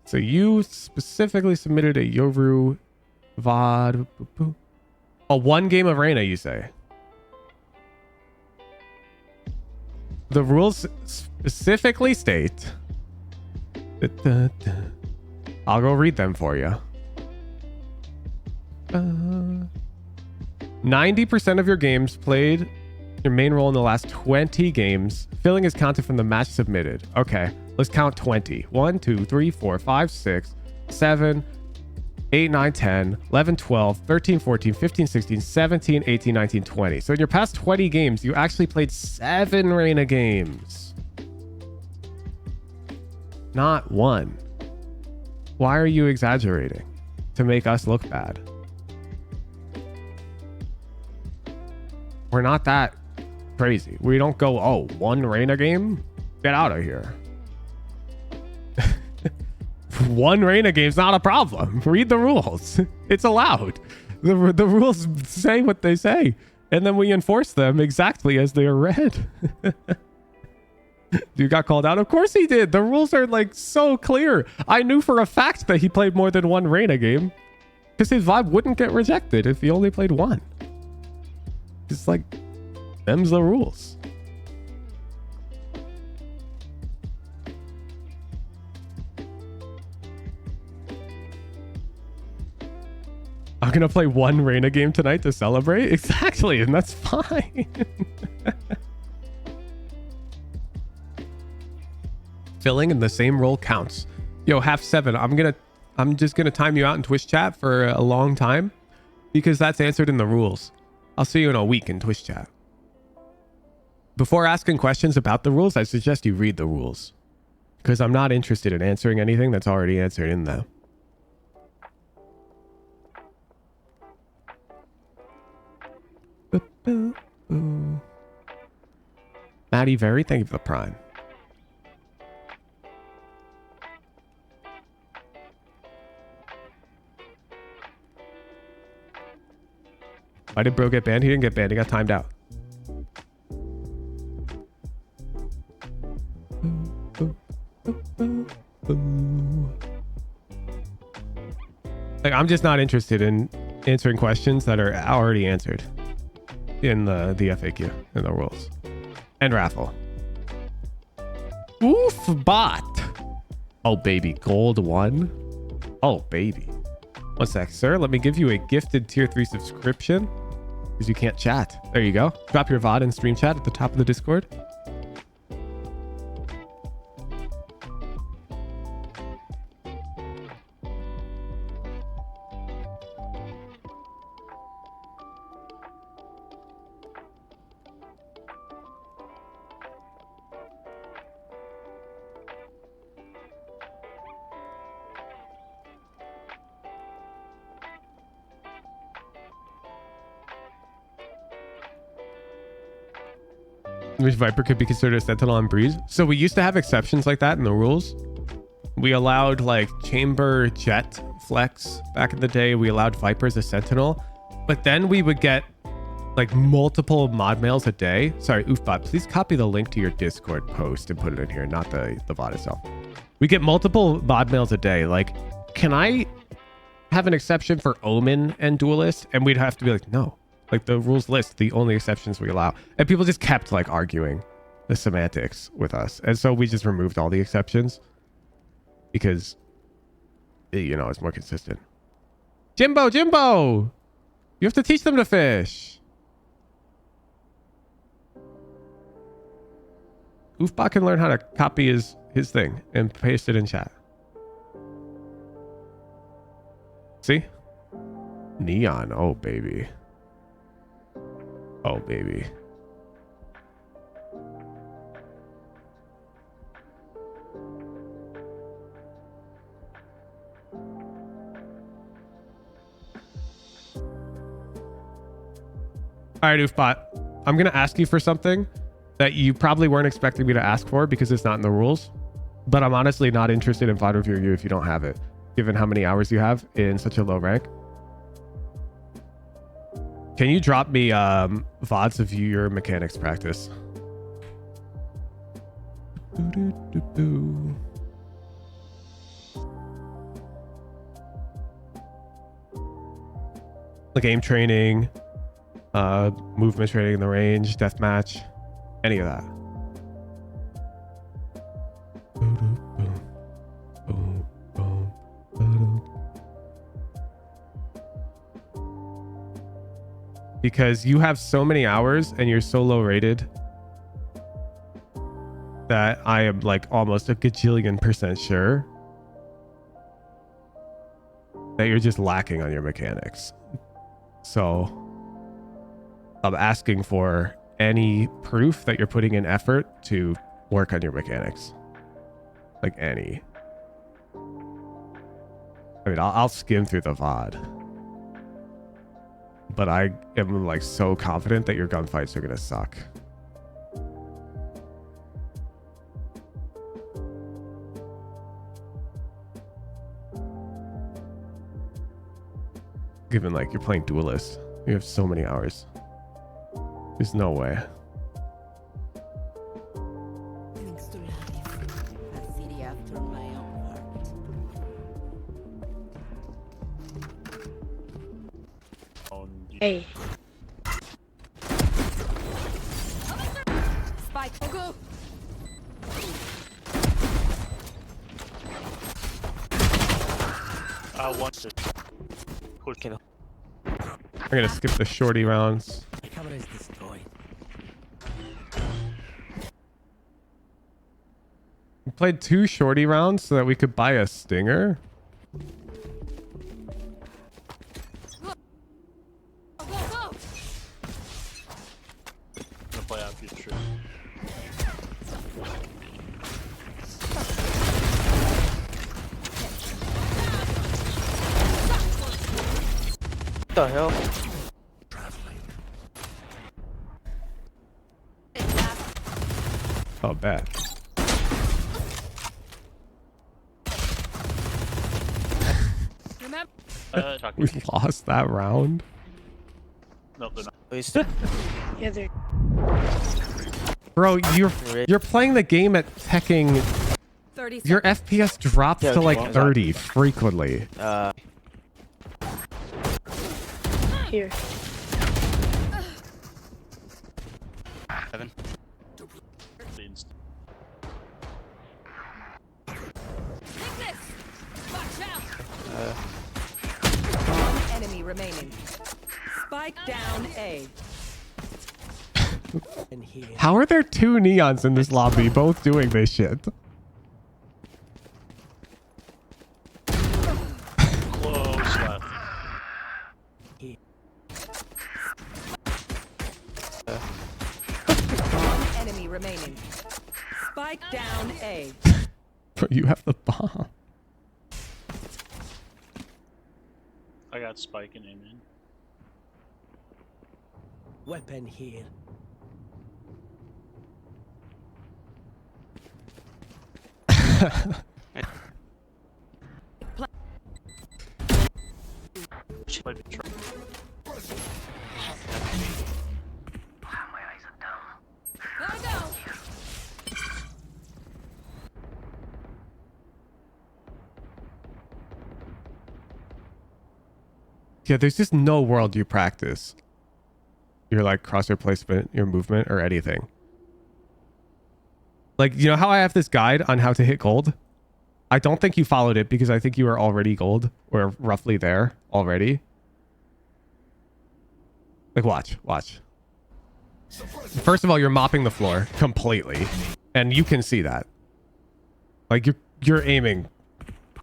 So you specifically submitted a Yoru VOD. A one game of Reyna, you say? The rules specifically state... I'll go read them for you. 90% of your games played your main role in the last 20 games. Filling is counted from the match submitted. Okay, let's count 20. 1, 2, 3, 4, 5, 6, 7, 8, 9, 10, 11, 12, 13, 14, 15, 16, 17, 18, 19, 20. So in your past 20 games, you actually played 7 Reyna games. Not 1. Why are you exaggerating? To make us look bad. We're not that crazy. We don't go, oh, 1 Reyna game? Get out of here. 1 Reyna game's not a problem. Read the rules. It's allowed. The rules say what they say. And then we enforce them exactly as they are read. You got called out? Of course he did. The rules are like so clear. I knew for a fact that he played more than 1 Reyna game. Because his VOD wouldn't get rejected if he only played 1. It's like, them's the rules. I'm gonna play 1 Reyna game tonight to celebrate? Exactly, and that's fine. Filling in the same role counts. Yo, half 7. I'm just gonna time you out in Twitch chat for a long time because that's answered in the rules. I'll see you in a week in Twitch chat. Before asking questions about the rules, I suggest you read the rules because I'm not interested in answering anything that's already answered in there. Maddie Very, thank you for the Prime. Why did bro get banned? He didn't get banned. He got timed out. Like, I'm just not interested in answering questions that are already answered in the FAQ and the rules and raffle. Oof, bot. Oh baby, gold 1. Oh baby. One sec, sir. Let me give you a gifted tier 3 subscription. because you can't chat. There you go. Drop your VOD and stream chat at the top of the Discord. Which Viper could be considered a sentinel on Breeze. So we used to have exceptions like that in the rules. We allowed like chamber jet flex back in the day. We allowed Viper as a sentinel, but then we would get like multiple mod mails a day. Sorry, Oofbot, please copy the link to your Discord post and put it in here, not the VOD itself. We get multiple mod mails a day. Like, can I have an exception for Omen and Duelist? And we'd have to be like, no. Like the rules list the only exceptions we allow, and people just kept like arguing the semantics with us, and so we just removed all the exceptions because you know it's more consistent. Jimbo, you have to teach them to fish. Oofbot can learn how to copy his thing and paste it in chat. See? Neon, oh baby. Oh, baby. All right, Oofbot. I'm going to ask you for something that you probably weren't expecting me to ask for because it's not in the rules. But I'm honestly not interested in VOD review if you don't have it, given how many hours you have in such a low rank. Can you drop me VODs of your mechanics practice? Like aim training, movement training in the range, deathmatch, any of that. Because you have so many hours and you're so low rated that I am like almost a gajillion% sure that you're just lacking on your mechanics. So I'm asking for any proof that you're putting in effort to work on your mechanics. Like any. I mean, I'll skim through the VOD. But I am like so confident that your gunfights are gonna suck. Given like you're playing Duelist, you have so many hours. There's no way. Thanks to life, a city after my own heart. Hey. Spike, go. I want it. Cool kill. I'm gonna skip the shorty rounds. My camera is destroyed. We played 2 shorty rounds so that we could buy a stinger. What the hell? Oh, bad. We lost that round. No, they're not. Yeah, they're... Bro, you're playing the game at teching. Your FPS drops to like 30 frequently. Here. 7. One enemy remaining. Spike down A. And here. How are there two neons in this lobby both doing this shit? Close left. One enemy remaining. Spike down A. Bro, you have the bomb. I got Spike and Omen. Weapon here. Might be tr- Gotta go. Yeah, there's just no world you practice your like crosshair placement, your movement, or anything. Like, you know how I have this guide on how to hit gold? I don't think you followed it because I think you were already gold or roughly there already. Like, watch. First of all, you're mopping the floor completely, and you can see that. Like, you're aiming.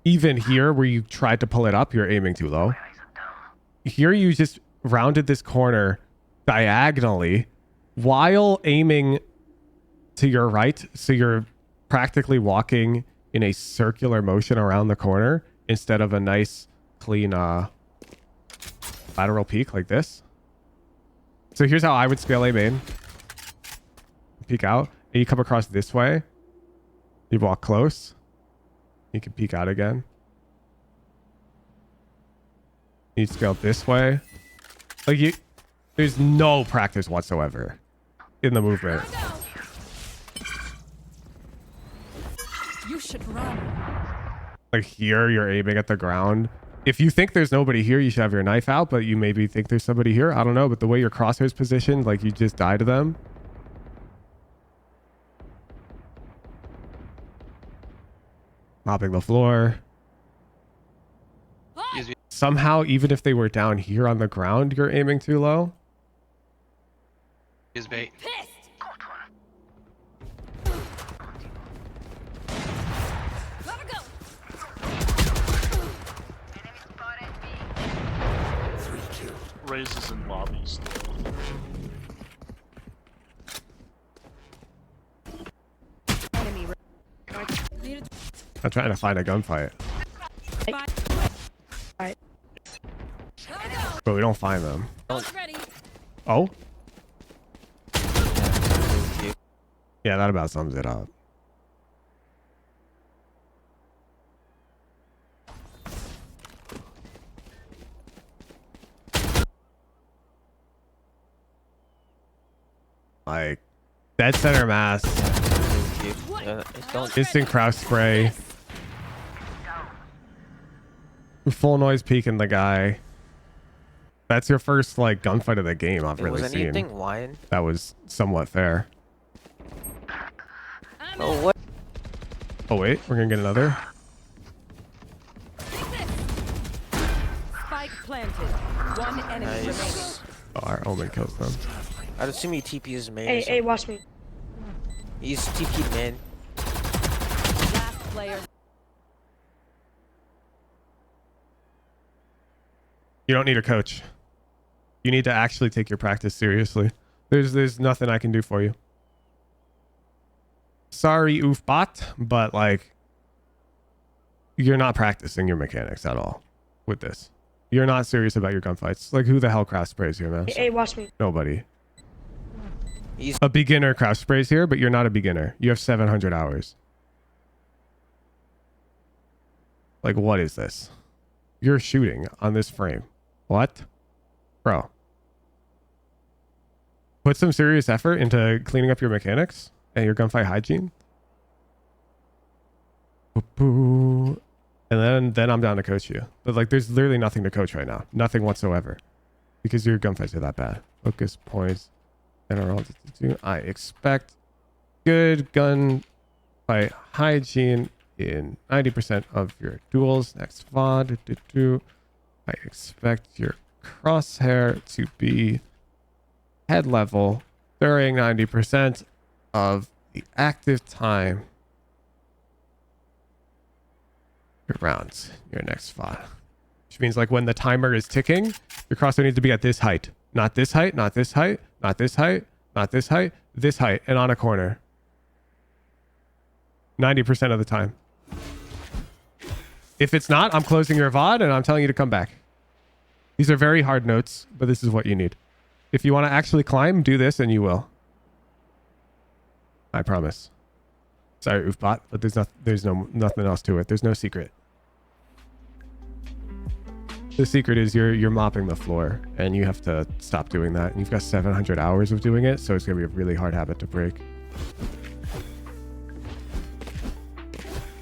Even here where you tried to pull it up, you're aiming too low. Here you just rounded this corner diagonally while aiming to your right, so you're practically walking in a circular motion around the corner instead of a nice clean lateral peak like this. So here's how I would scale A main. Peek out, and you come across this way. You walk close. You can peek out again. You scale this way. Like, there's no practice whatsoever in the movement. You should run. Like, here you're aiming at the ground. If you think there's nobody here, you should have your knife out, but you maybe think there's somebody here. I don't know, but the way your crosshair's positioned, like, you just die to them. Mopping the floor. Somehow, even if they were down here on the ground, you're aiming too low. Use bait. Raises in lobby still. Enemy. I'm trying to find a gunfight. But we don't find them. Oh? Yeah, that about sums it up. Like, dead center mass. Instant crouch spray. Full noise peeking the guy. That's your first like gunfight of the game I've really seen. That was somewhat fair. Oh, what? Oh wait, we're gonna get another. Spike planted. One enemy remaining. Oh, our Omen kills them. I'd assume he TP's main. Hey, watch me. He's TP'd main. Last player. You don't need a coach. You need to actually take your practice seriously. There's nothing I can do for you. Sorry, oofbot, but like, you're not practicing your mechanics at all with this. You're not serious about your gunfights. Like, who the hell crouch sprays here, man? Hey, watch me. Nobody. A beginner crouch sprays here, but you're not a beginner. You have 700 hours. Like, what is this? You're shooting on this frame. What? Bro. Put some serious effort into cleaning up your mechanics and your gunfight hygiene. And then I'm down to coach you. But like, there's literally nothing to coach right now. Nothing whatsoever. Because your gunfights are that bad. Focus points. General. I expect good gunfight hygiene in 90% of your duels. Next VOD. I expect your crosshair to be head level during 90% of the active time around your next VOD. Which means like when the timer is ticking, your crosshair needs to be at this height. Not this height, not this height, not this height, not this height, this height, and on a corner. 90% of the time. If it's not, I'm closing your VOD and I'm telling you to come back. These are very hard notes, but this is what you need. If you want to actually climb, do this and you will. I promise. Sorry, Oofbot, but there's nothing else to it. There's no secret. The secret is you're mopping the floor and you have to stop doing that. And you've got 700 hours of doing it, so it's going to be a really hard habit to break.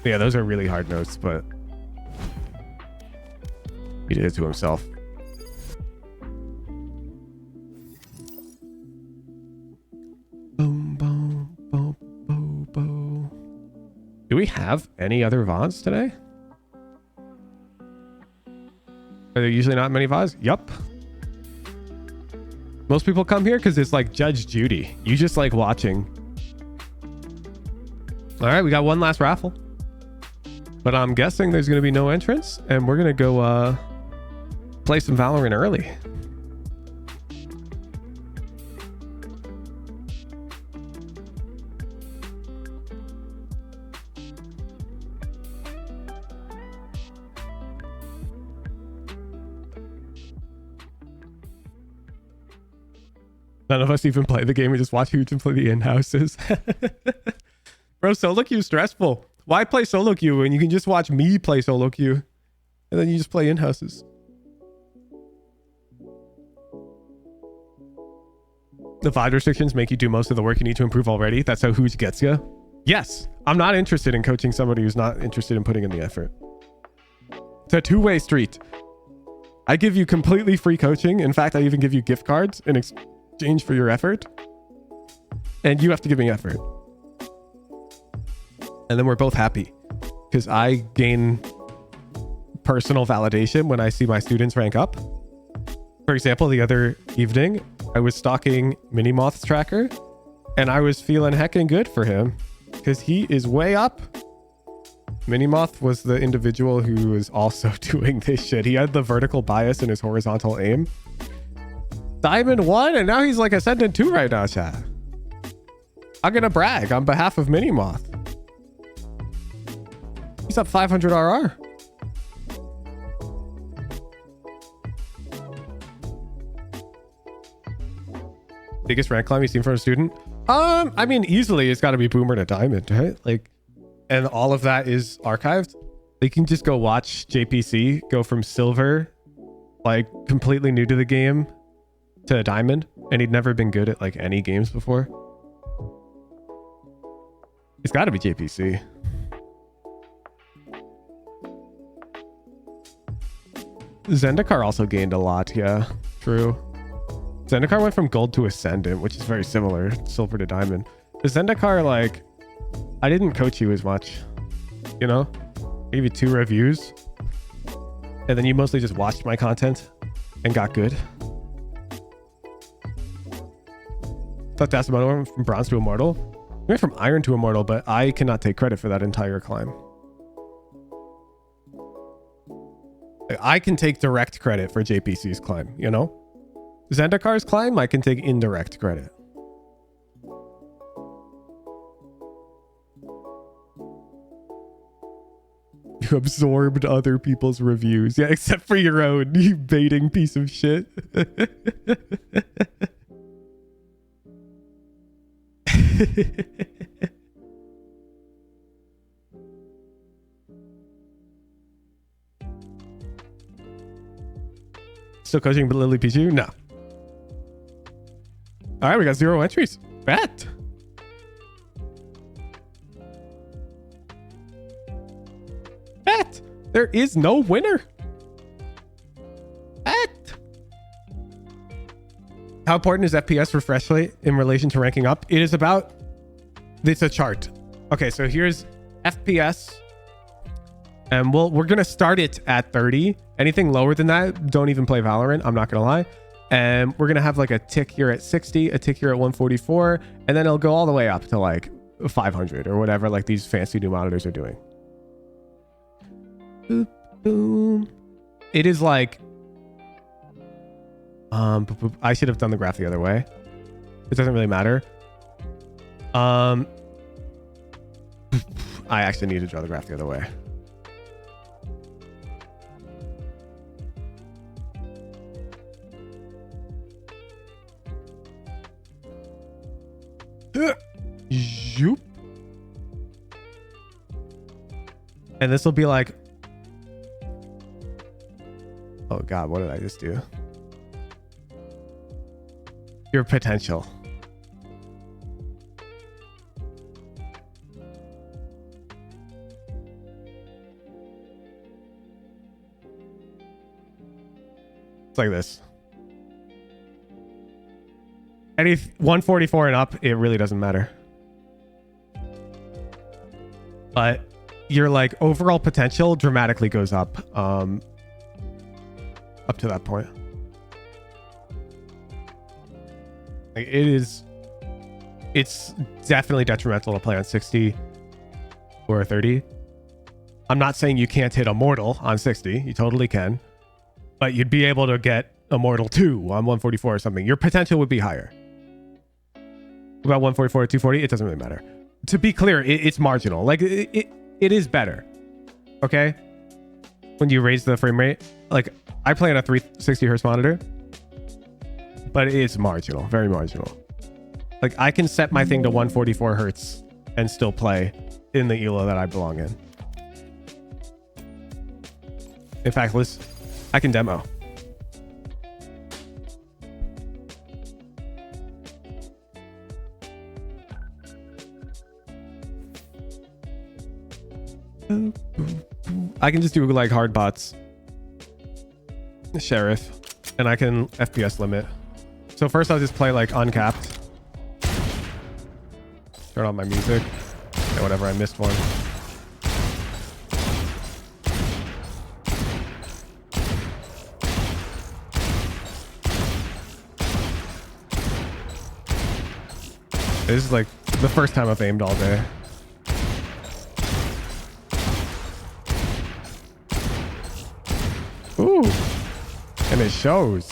Yeah, those are really hard notes, but he did it to himself. Boom, boom, boom, boom, boom. Do we have any other VODs today? Are there usually not many VODs? Yup. Most people come here because it's like Judge Judy. You just like watching. All right, we got one last raffle. But I'm guessing there's going to be no entrance. And we're going to go play some Valorant early. None of us even play the game. We just watch Hooch and play the in-houses. Bro, solo queue is stressful. Why play solo queue when you can just watch me play solo queue? And then you just play in-houses. The VOD restrictions make you do most of the work you need to improve already. That's how Hooch gets you. Yes, I'm not interested in coaching somebody who's not interested in putting in the effort. It's a two-way street. I give you completely free coaching. In fact, I even give you gift cards in exchange for your effort. And you have to give me effort. And then we're both happy because I gain personal validation when I see my students rank up. For example, the other evening, I was stalking Minimoth's tracker and I was feeling heckin' good for him because he is way up. Minimoth was the individual who was also doing this shit. He had the vertical bias in his horizontal aim. Diamond 1 and now he's like Ascendant 2 right now, chat. I'm gonna brag on behalf of Minimoth. He's up 500 RR. Biggest rank climb you've seen from a student? I mean, easily it's got to be Boomer to Diamond, right? Like, and all of that is archived. You can just go watch JPC go from Silver, like completely new to the game, to Diamond, and he'd never been good at like any games before. It's got to be JPC. Zendikar also gained a lot, yeah, true. Zendikar went from gold to Ascendant, which is very similar, silver to diamond. The Zendikar, like, I didn't coach you as much, you know? I gave you 2 reviews, and then you mostly just watched my content and got good. Thought Dasimoto went from bronze to immortal. He went from iron to immortal, but I cannot take credit for that entire climb. I can take direct credit for JPC's climb, you know? Zendikar's climb, I can take indirect credit. You absorbed other people's reviews. Yeah, except for your own, you baiting piece of shit. Still coaching Lily Pichu? No. All right, we got 0 entries. Bet. Bet. There is no winner. Bet. How important is FPS refresh rate in relation to ranking up? It is about... It's a chart. Okay, so here's FPS And we're going to start it at 30. Anything lower than that, don't even play Valorant. I'm not going to lie. And we're going to have like a tick here at 60, a tick here at 144, and then it'll go all the way up to like 500 or whatever like these fancy new monitors are doing. Boop, boom. It is like... I should have done the graph the other way. It doesn't really matter. I actually need to draw the graph the other way. Zoop. And this will be like, oh god, what did I just do? Your potential. It's like this. Any 144 and up, it really doesn't matter. But your like overall potential dramatically goes up to that point. Like it's definitely detrimental to play on 60 or 30. I'm not saying you can't hit Immortal on 60. You totally can. But you'd be able to get Immortal 2 on 144 or something. Your potential would be higher. About 144 or 240, it doesn't really matter. To be clear, it's marginal. Like it is better. Okay? When you raise the frame rate. Like I play on a 360 hertz monitor. But it's marginal. Very marginal. Like I can set my thing to 144 hertz and still play in the ELO that I belong in. In fact, I can demo. I can just do like hard bots. Sheriff. And I can FPS limit. So first I'll just play like uncapped. Turn on my music. Okay, whatever, I missed one. This is like the first time I've aimed all day. Ooh. And it shows.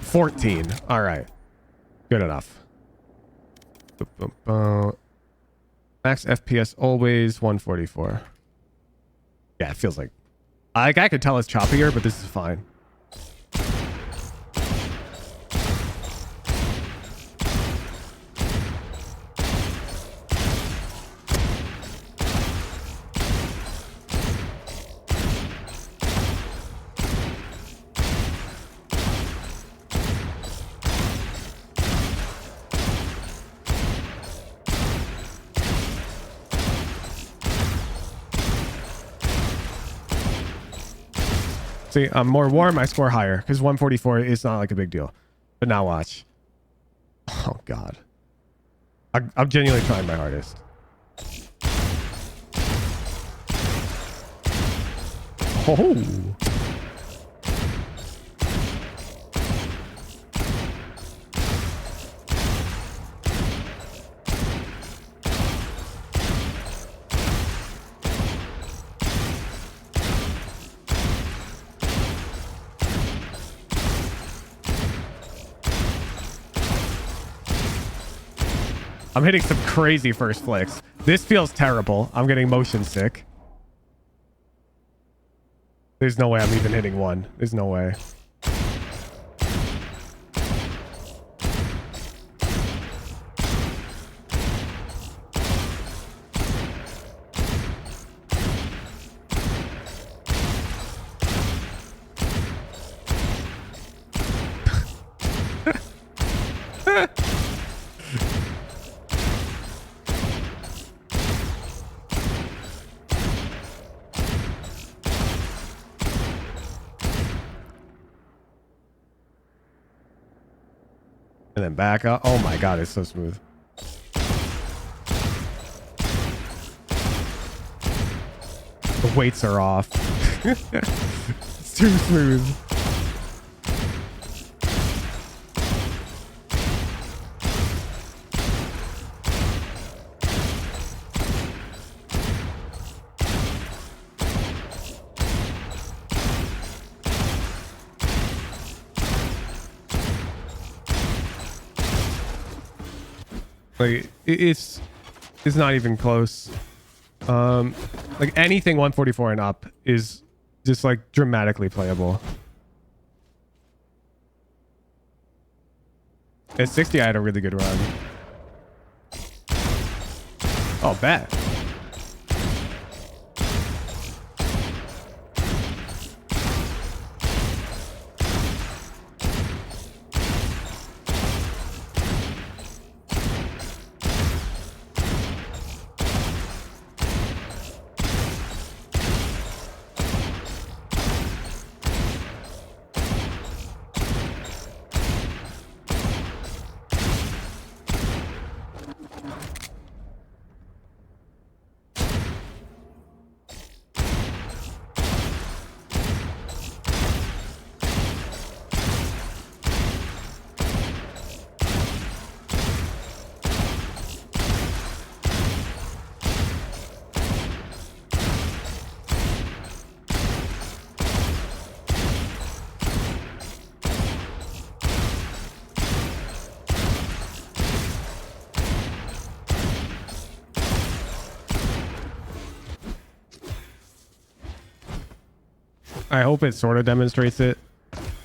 14. All right. Good enough. Max FPS always 144. Yeah, it feels like I could tell it's choppier, but this is fine. See, I'm more warm, I score higher because 144 is not like a big deal. But now watch. Oh, God. I'm genuinely trying my hardest. Oh. I'm hitting some crazy first flicks. This feels terrible. I'm getting motion sick. There's no way I'm even hitting one. There's no way. And then back up. Oh my God, it's so smooth. The weights are off. It's too smooth. Like it's not even close. Like anything 144 and up is just like dramatically playable. At 60 I had a really good run. Oh, bet. I hope it sort of demonstrates it.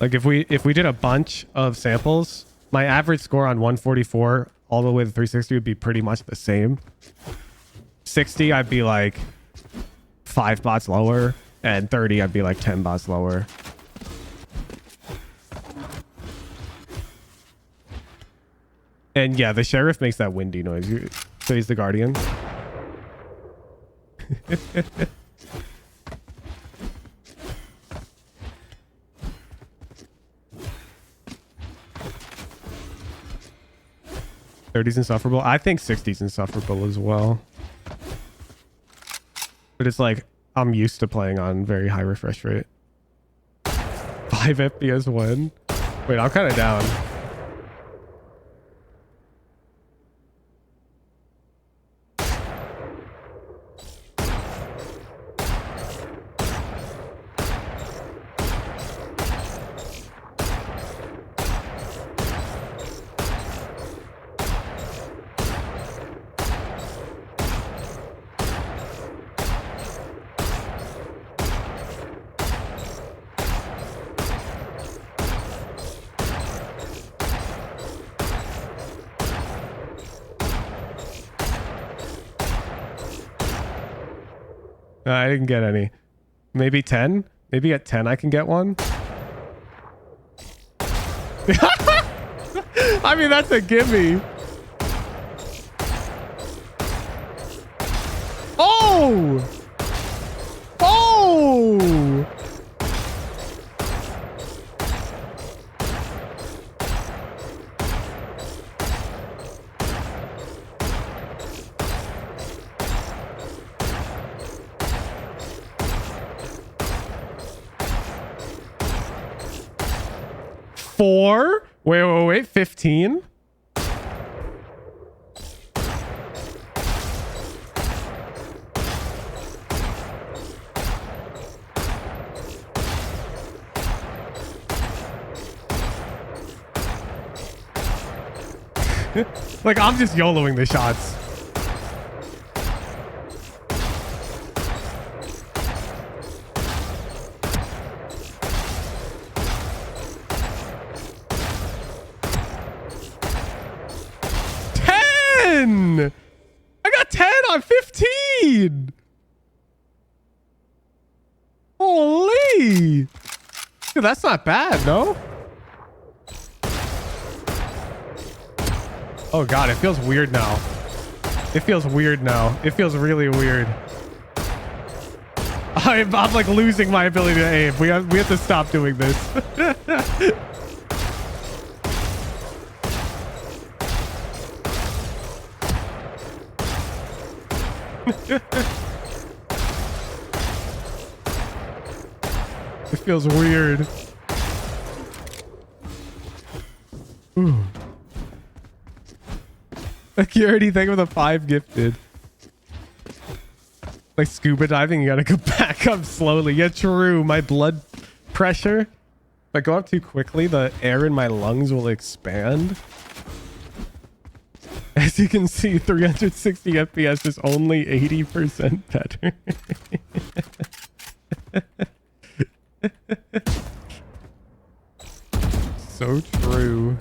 Like if we did a bunch of samples, my average score on 144 all the way to 360 would be pretty much the same. 60 I'd be like 5 bots lower, and 30 I'd be like 10 bots lower. And yeah, the sheriff makes that windy noise. So he's the guardian. .30's insufferable. I think 60's insufferable as well. But it's like, I'm used to playing on very high refresh rate. 5 FPS win. Wait, I'm kind of down. I didn't get any. Maybe 10? Maybe at 10 I can get one? I mean, that's a gimme. Oh! Oh! Four? Wait, 15? Like, I'm just YOLOing the shots. I got 10 on 15. Holy. Dude, that's not bad, no? Oh god, it feels weird now. It feels weird now. It feels really weird. I'm like losing my ability to aim. We have to stop doing this. It feels weird. Ooh. Security, thank you for the 5 gifted. Like scuba diving, you gotta go back up slowly. Yeah, true. My blood pressure. If I go up too quickly, the air in my lungs will expand. As you can see, 360 FPS is only 80% better. So true.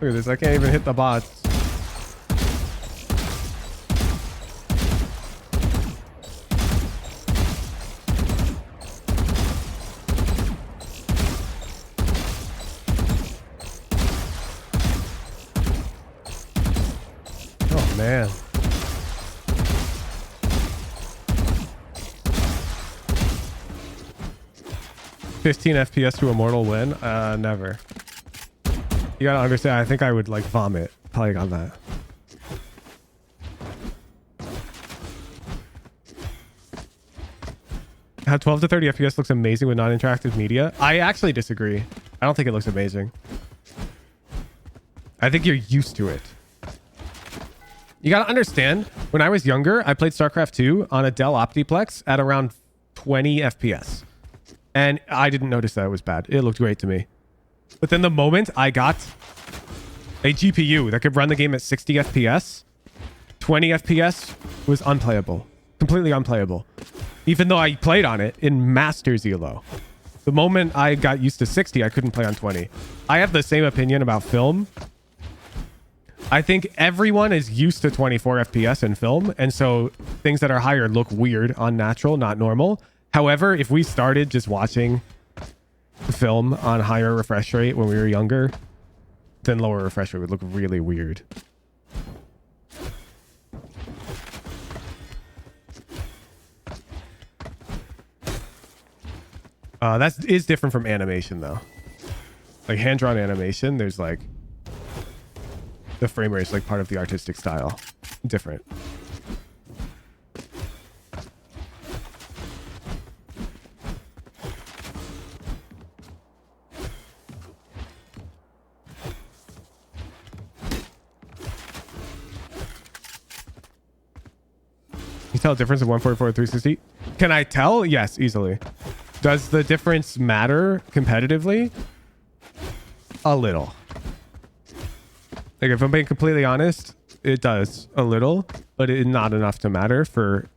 Look at this. I can't even hit the bots. Oh, man. $15 FPS to Immortal win? Never. You gotta understand, I think I would like vomit playing on that. How 12 to 30 FPS looks amazing with non-interactive media? I actually disagree. I don't think it looks amazing. I think you're used to it. You gotta understand, when I was younger, I played StarCraft 2 on a Dell Optiplex at around 20 FPS. And I didn't notice that it was bad. It looked great to me. But then the moment I got a GPU that could run the game at 60 FPS, 20 FPS was unplayable. Completely unplayable. Even though I played on it in Masters ELO. The moment I got used to 60, I couldn't play on 20. I have the same opinion about film. I think everyone is used to 24 FPS in film, and so things that are higher look weird, unnatural, not normal. However, if we started just watching film on higher refresh rate when we were younger, then lower refresh rate would look really weird. That is different from animation though. Like hand-drawn animation, there's like the frame rate is like part of the artistic style. Different. You tell the difference in 144 and 360? Can I tell? Yes, easily. Does the difference matter competitively? A little. Like if I'm being completely honest, it does a little, but it's not enough to matter for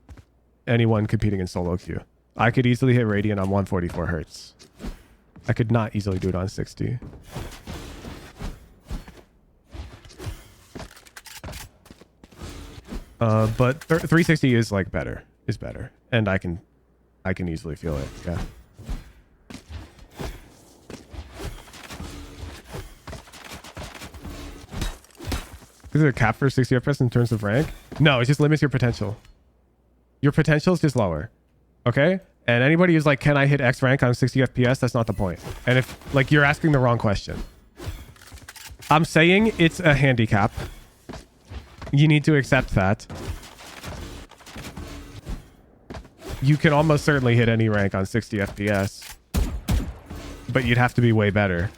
anyone competing in solo queue. I could easily hit Radiant on 144 hertz. I could not easily do it on 60. But 360 is like better, and I can easily feel it. Yeah. Is there a cap for 60 FPS in terms of rank? No, it just limits your potential. Your potential is just lower. Okay? And anybody who's like, can I hit X rank on 60 FPS? That's not the point. And if like you're asking the wrong question. I'm saying it's a handicap. You need to accept that. You can almost certainly hit any rank on 60 FPS. But you'd have to be way better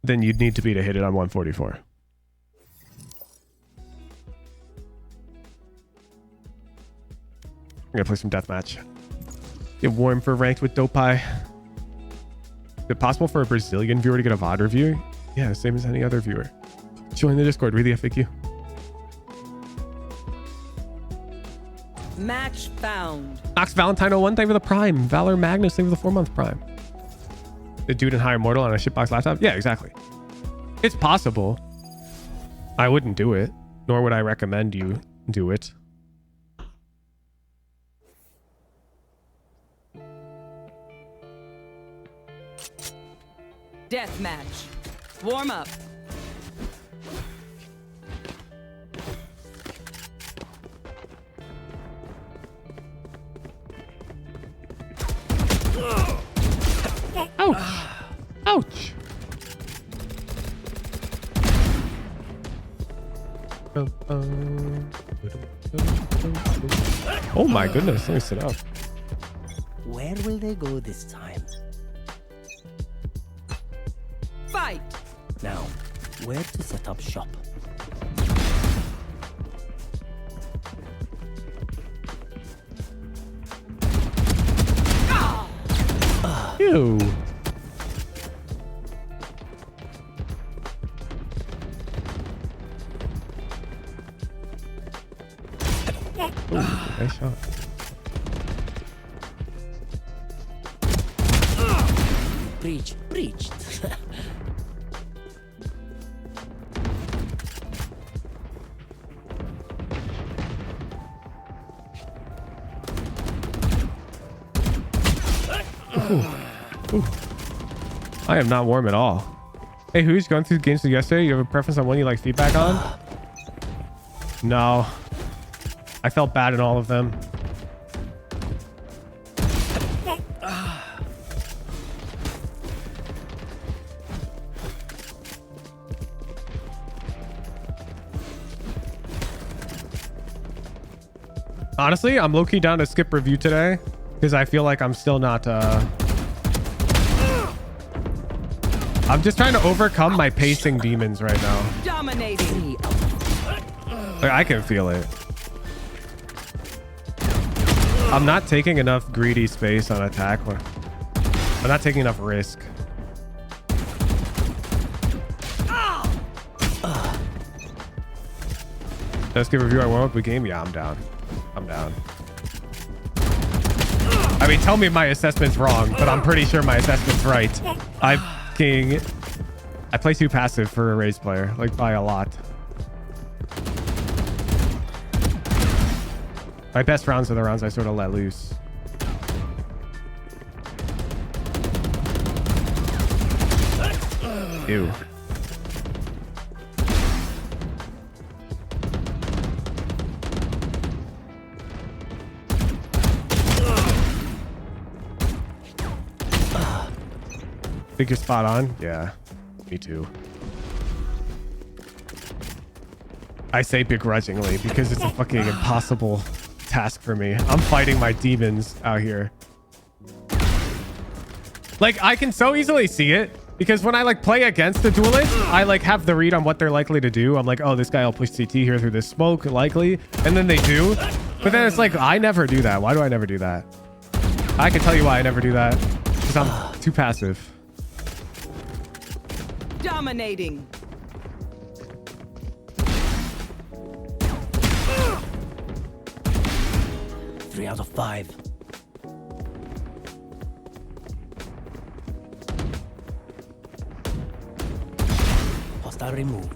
than you'd need to be to hit it on 144. I'm gonna play some deathmatch. Get warm for ranked with Dopai. Is it possible for a Brazilian viewer to get a VOD review? Yeah, same as any other viewer. Join the Discord, read the FAQ. Match found. Ox Valentino 1, thank you for the Prime. Valor Magnus, thank you for the 4-month Prime. The dude in Higher Mortal on a shitbox laptop? Yeah, exactly. It's possible. I wouldn't do it, nor would I recommend you do it. Deathmatch. Warm up. Ouch. Ouch. Oh my goodness. Let me sit up. Where will they go this time? Fight! Now, where to set up shop? Ew. Ooh, nice shot. Preached. Ooh. I am not warm at all. Hey, who's going through games yesterday? You have a preference on one you like feedback on? No. I felt bad in all of them. Honestly, I'm low-key down to skip review today because I feel like I'm still not I'm just trying to overcome my pacing demons right now. Dominating. Like, I can feel it. I'm not taking enough greedy space on attack. I'm not taking enough risk. Let's give a review on World Cup game. Yeah, I'm down. I'm down. I mean, tell me my assessment's wrong, but I'm pretty sure my assessment's right. I play too passive for a raised player, like by a lot. My best rounds are the rounds I sort of let loose. Ew. Think you're spot on? Yeah, me too. I say begrudgingly because it's a fucking impossible task for me. I'm fighting my demons out here. Like, I can so easily see it because when I like play against the duelist, I like have the read on what they're likely to do. I'm like, oh, this guy will push CT here through this smoke likely, and then they do. But then it's like, I never do that. Why do I never do that? I can tell you why I never do that. Because I'm too passive. Dominating. Three out of 5. Hostile removed.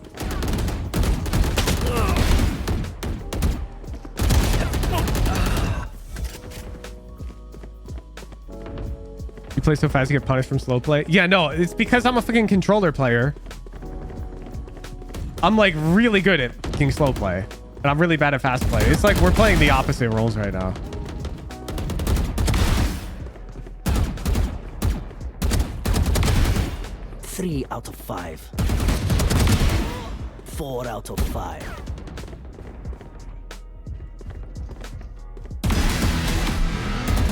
You play so fast you get punished from slow play? Yeah, no, it's because I'm a fucking controller player. I'm like really good at fucking slow play. And I'm really bad at fast play. It's like we're playing the opposite roles right now. Three out of 5. 4 out of 5.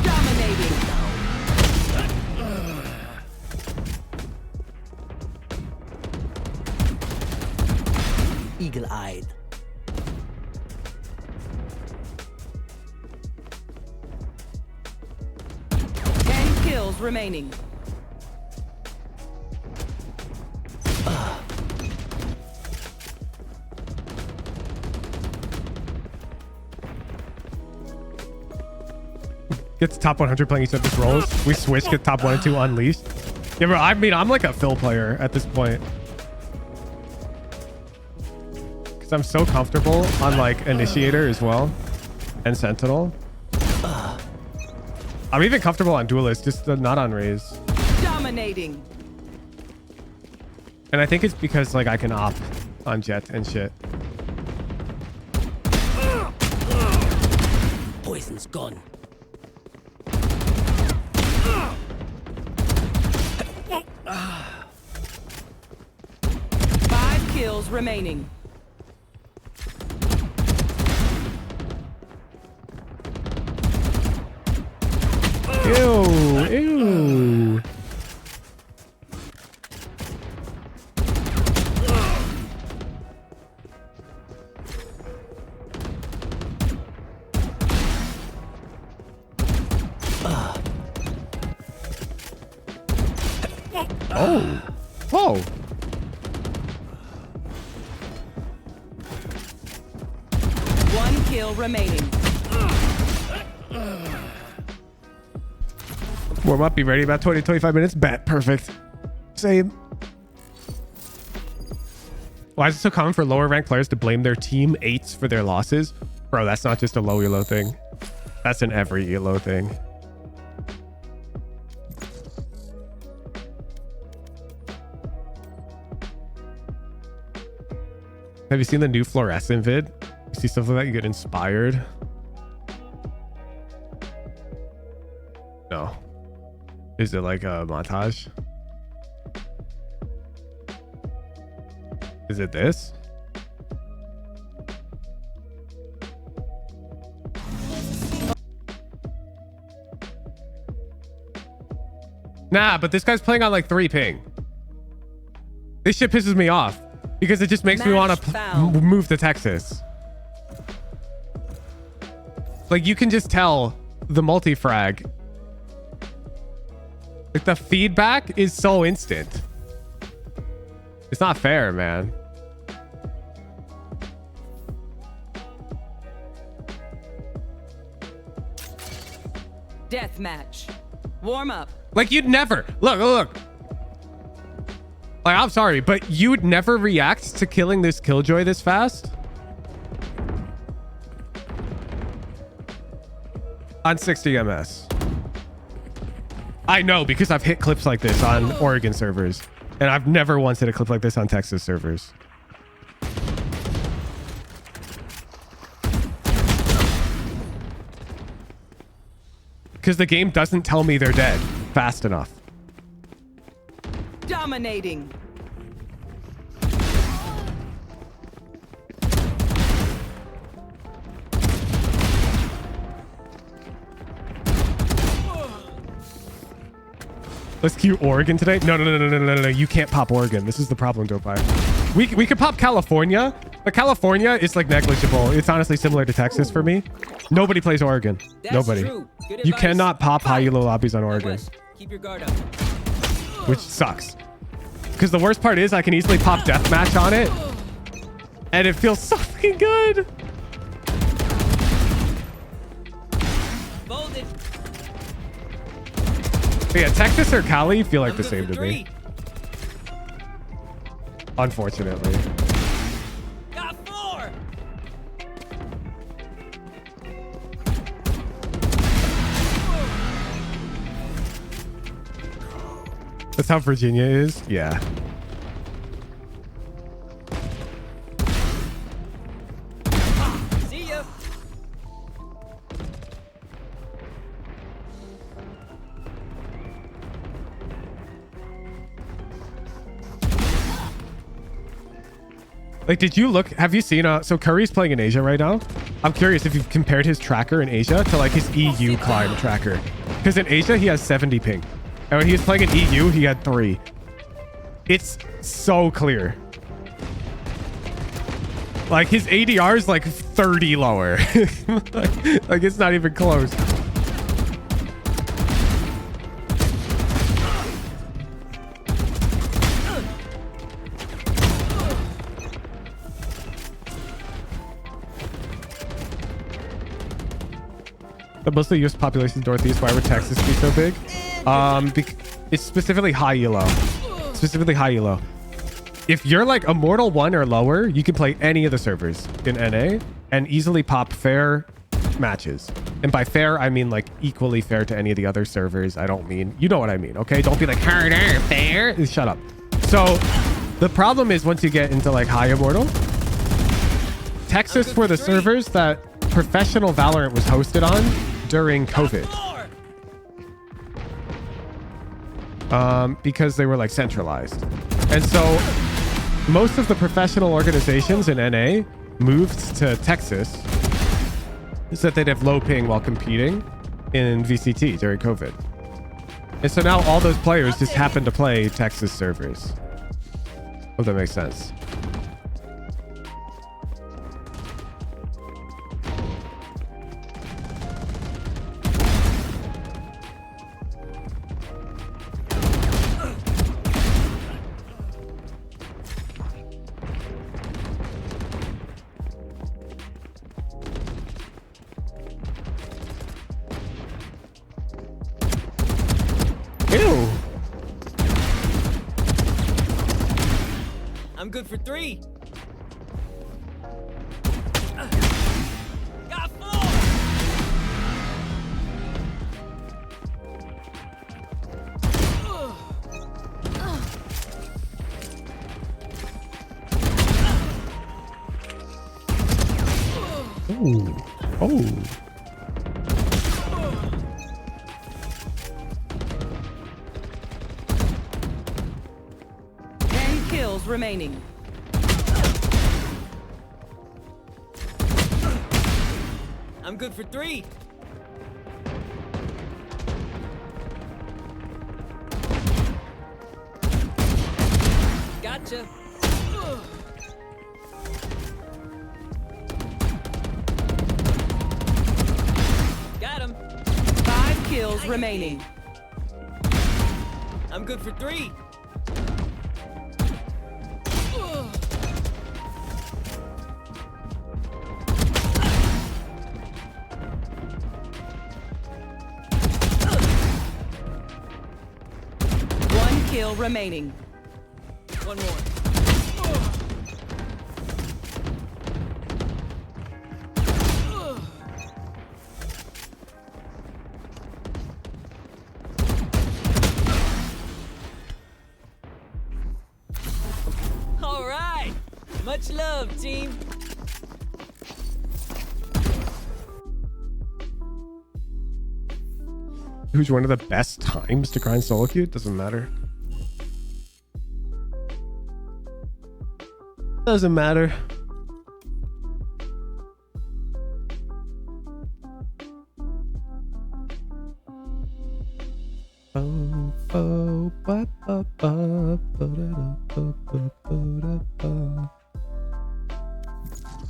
Dominating. Eagle-eyed. Kills remaining. Gets top 100 playing each of his roles. We switch, get top 1 and 2 unleashed. Yeah, bro, I mean, I'm like a fill player at this point. Because I'm so comfortable on like Initiator as well. And Sentinel. I'm even comfortable on Duelist, just not on Raze. Dominating. And I think it's because like I can op on Jet and shit. Poison's gone. Five kills remaining. Ew, ew. Oh. Whoa. One kill remaining. Warm up, be ready about 20-25 minutes. Bet. Perfect. Same. Why is it so common for lower ranked players to blame their team 8s for their losses? Bro, that's not just a low elo thing. That's an every elo thing. Have you seen the new fluorescent vid? You see stuff like that, you get inspired. No. Is it like a montage? Is it this? Nah, but this guy's playing on like 3 ping. This shit pisses me off because it just makes me want to move to Texas. Like, you can just tell the multi-frag. Like, the feedback is so instant. It's not fair, man. Deathmatch. Warm up. Like, you'd never look. Like, I'm sorry, but you'd never react to killing this Killjoy this fast on 60 ms. I know, because I've hit clips like this on Oregon servers, and I've never once hit a clip like this on Texas servers. Because the game doesn't tell me they're dead fast enough. Dominating. Let's queue Oregon today. No. You can't pop Oregon. This is the problem, Dopai. We could pop California, but California is like negligible. It's honestly similar to Texas for me. Nobody plays Oregon. Nobody. You cannot pop high elo lobbies on Oregon. Keep your guard up. Which sucks. Because the worst part is I can easily pop deathmatch on it, and it feels so fucking good. Folded. But yeah, Texas or Cali feel like the same to me. Unfortunately. Got 4. That's how Virginia is? Yeah. See ya. Like, did you look, have you seen, so Curry's playing in Asia right now. I'm curious if you've compared his tracker in Asia to like his EU climb tracker. Because in Asia, he has 70 ping. And when he was playing in EU, he had 3. It's so clear. Like, his ADR is like 30 lower. like it's not even close. The most of the US population is Northeast. Why would Texas be so big? It's specifically high elo. Specifically high elo. If you're like Immortal 1 or lower, you can play any of the servers in NA and easily pop fair matches. And by fair, I mean like equally fair to any of the other servers. I don't mean, you know what I mean, okay? Don't be like harder, fair. Shut up. So the problem is once you get into like high Immortal, Texas were the servers that professional Valorant was hosted on during COVID. Because they were like centralized. And so most of the professional organizations in NA moved to Texas so that they'd have low ping while competing. in VCT during COVID. And so now all those players just happen to play Texas servers. Hope that makes sense. Ew. I'm good for 3. Got 4. Ooh. Oh. 10 kills remaining. I'm good for 3. Gotcha. Got him. 5 kills remaining. I'm good for 3. One kill remaining. One more. All right. Much love, team. Who's one of the best times to grind solo queue? Doesn't matter. Doesn't matter.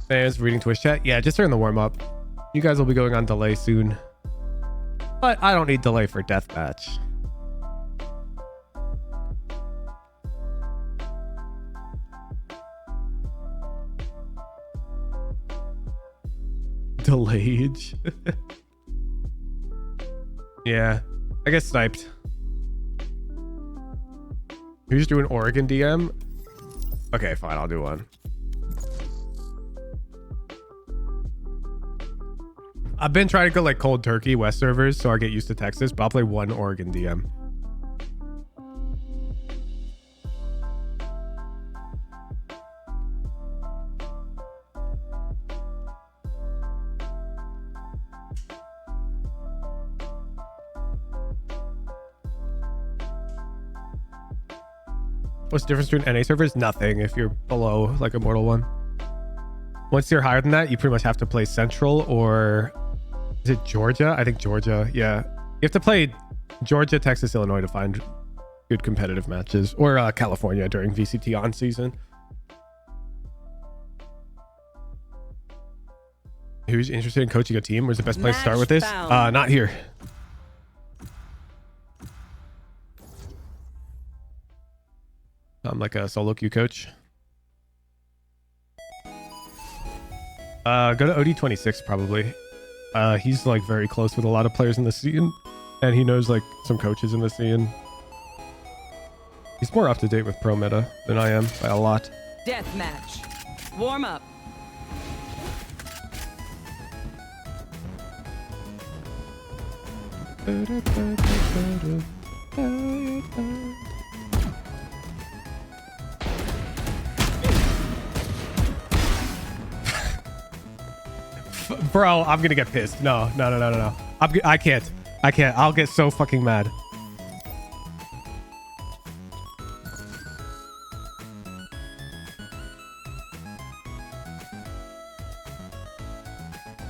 There's reading Twitch chat. Yeah, just during the warm up. You guys will be going on delay soon. But I don't need delay for deathmatch. Delayed. Yeah, I get sniped. Who's doing Oregon DM? Okay, fine, I'll do one. I've been trying to go like cold turkey West servers so I get used to Texas, but I'll play one Oregon DM. What's the difference between NA servers? Nothing if you're below like Immortal 1. Once you're higher than that, you pretty much have to play Central or... Is it Georgia? I think Georgia. Yeah. You have to play Georgia, Texas, Illinois to find good competitive matches. Or California during VCT on season. Who's interested in coaching a team? Where's the best place to start with this? Not here. I'm like a solo queue coach. Go to OD26 probably. He's like very close with a lot of players in the scene, and he knows like some coaches in the scene. He's more up to date with pro meta than I am by a lot. Deathmatch. Warm up. Bro, I'm gonna get pissed. No. I can't. I'll get so fucking mad.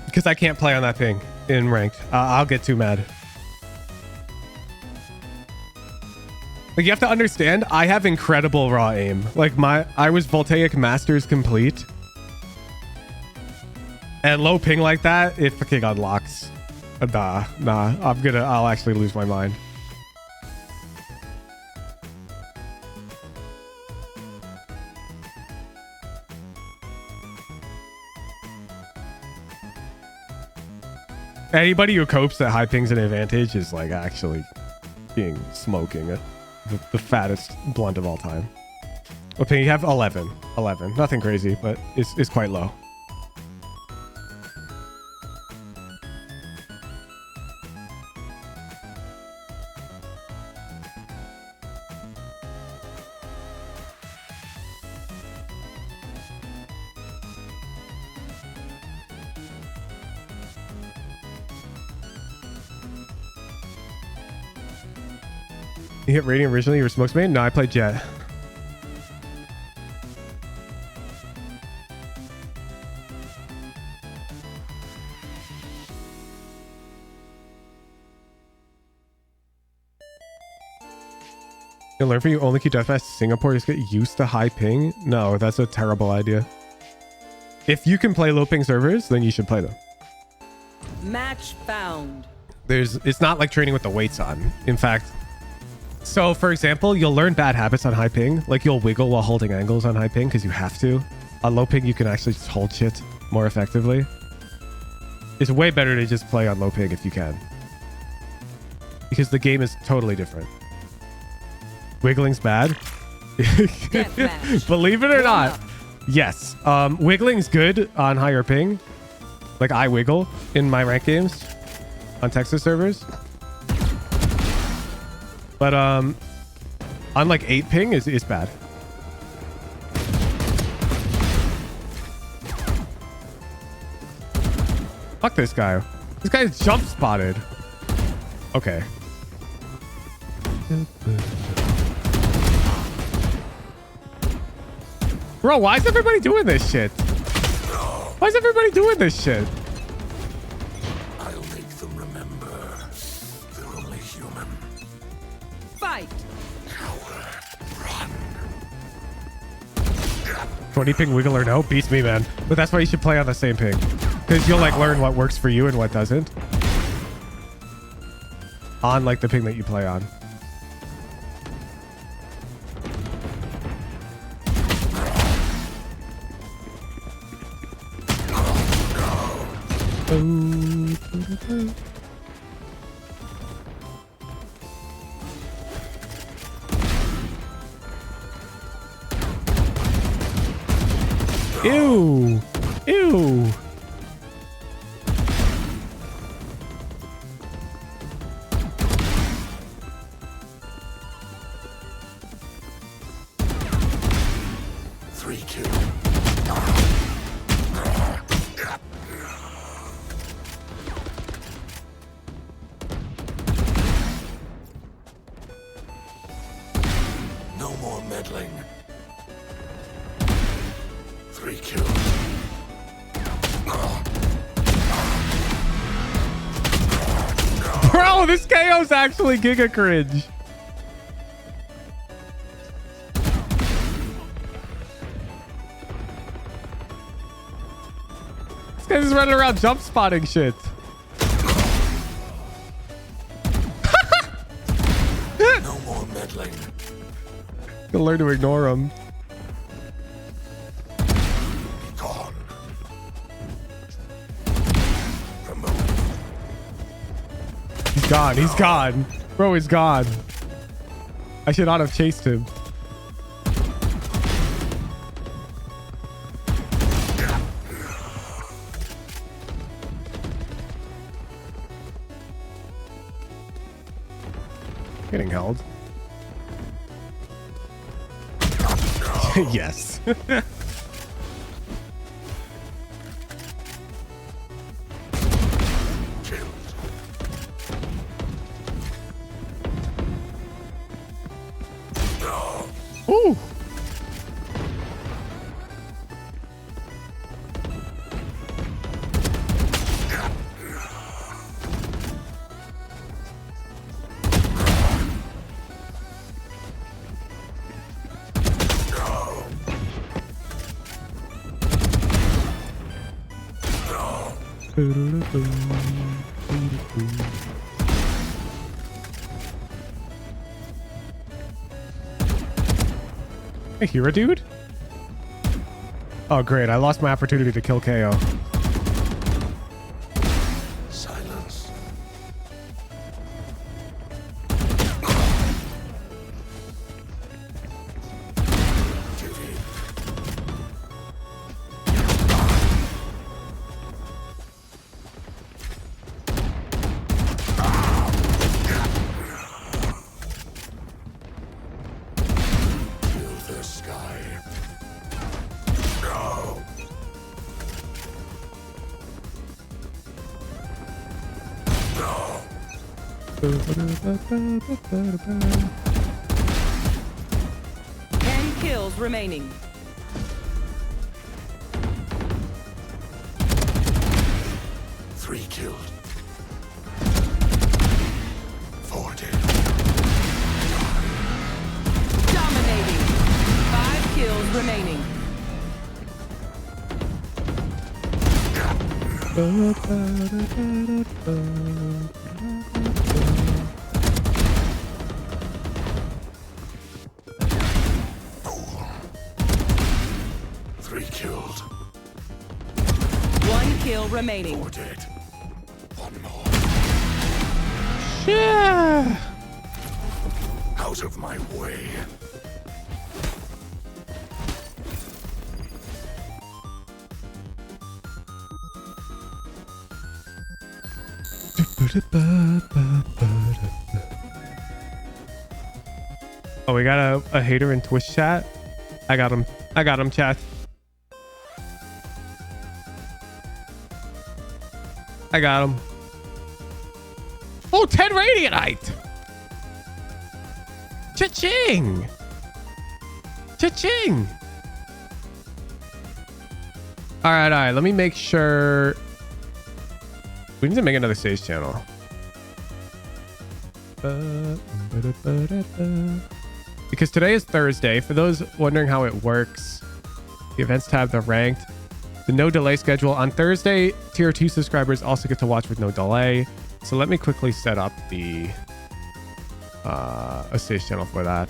Because I can't play on that ping. in ranked. I'll get too mad. Like, you have to understand, I have incredible raw aim. Like, I was Voltaic Masters complete. And low ping like that, it fucking unlocks. Nah, I'll actually lose my mind. Anybody who copes that high ping's an advantage is like actually being smoking it. The fattest blunt of all time. Okay, you have 11. Nothing crazy, but it's quite low. You hit Radiant originally, you were Smokes main? No, I played Jet. You'll learn from you only keep deathmatch Singapore, just get used to high ping? No, that's a terrible idea. If you can play low ping servers, then you should play them. Match found. It's not like training with the weights on. In fact, so for example, you'll learn bad habits on high ping. Like you'll wiggle while holding angles on high ping because you have to. On low ping, you can actually just hold shit more effectively. It's way better to just play on low ping if you can. Because the game is totally different. Wiggling's bad. Believe it or not. Yes. Wiggling's good on higher ping. Like I wiggle in my rank games on Texas servers. But on like 8 ping is bad. Fuck this guy. This guy's jump spotted. Okay. Bro, why is everybody doing this shit? Why is everybody doing this shit? I'll make them remember they're only human. Fight. Coward, run. 20 ping wiggle or no? Beats me, man. But that's why you should play on the same ping. Because you'll like learn what works for you and what doesn't. On like the ping that you play on. Ew. Ew. No more meddling. 3 kills. Bro, this KO's actually giga cringe. This guy's just running around jump spotting shit. No more meddling. Gonna learn to ignore him. Gone. He's gone. He's gone. Bro, he's gone. I should not have chased him. Getting held. Yes. Ooh. Hey, hero dude? Oh, great. I lost my opportunity to kill KO. Silence. Duty. Kill the sky. No. No. 10 kills remaining. Three killed. 4 dead. Dominating. 5 kills remaining. Three killed. 1 kill remaining. 4 dead. One more. Yeah. Out of my way. Oh, we got a hater in Twitch chat. I got him. I got him, chat. I got him. Oh, 10 Radiantite. Cha-ching. Cha-ching. All right. Let me make sure. We need to make another stage channel. Because today is Thursday. For those wondering how it works, the events tab, the ranked, the no delay schedule. On Thursday, tier 2 subscribers also get to watch with no delay. So let me quickly set up the a stage channel for that.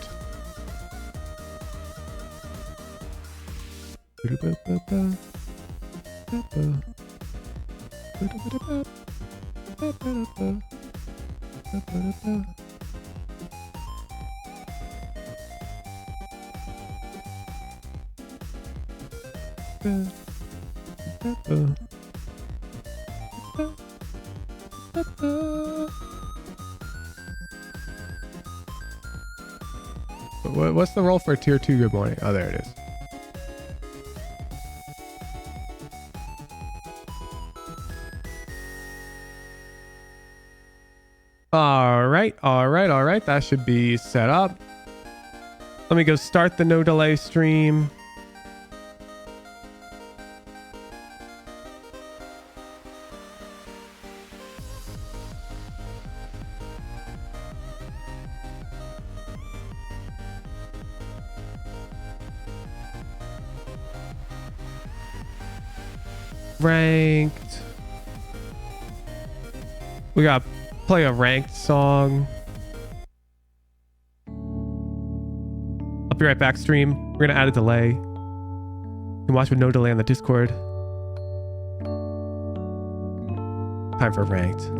What's the role for tier 2 good morning? Oh, there it is. All right. That should be set up. Let me go start the no delay stream. Ranked. We got to play a ranked song. I'll be right back, stream. We're going to add a delay. You can watch with no delay on the Discord. Time for ranked.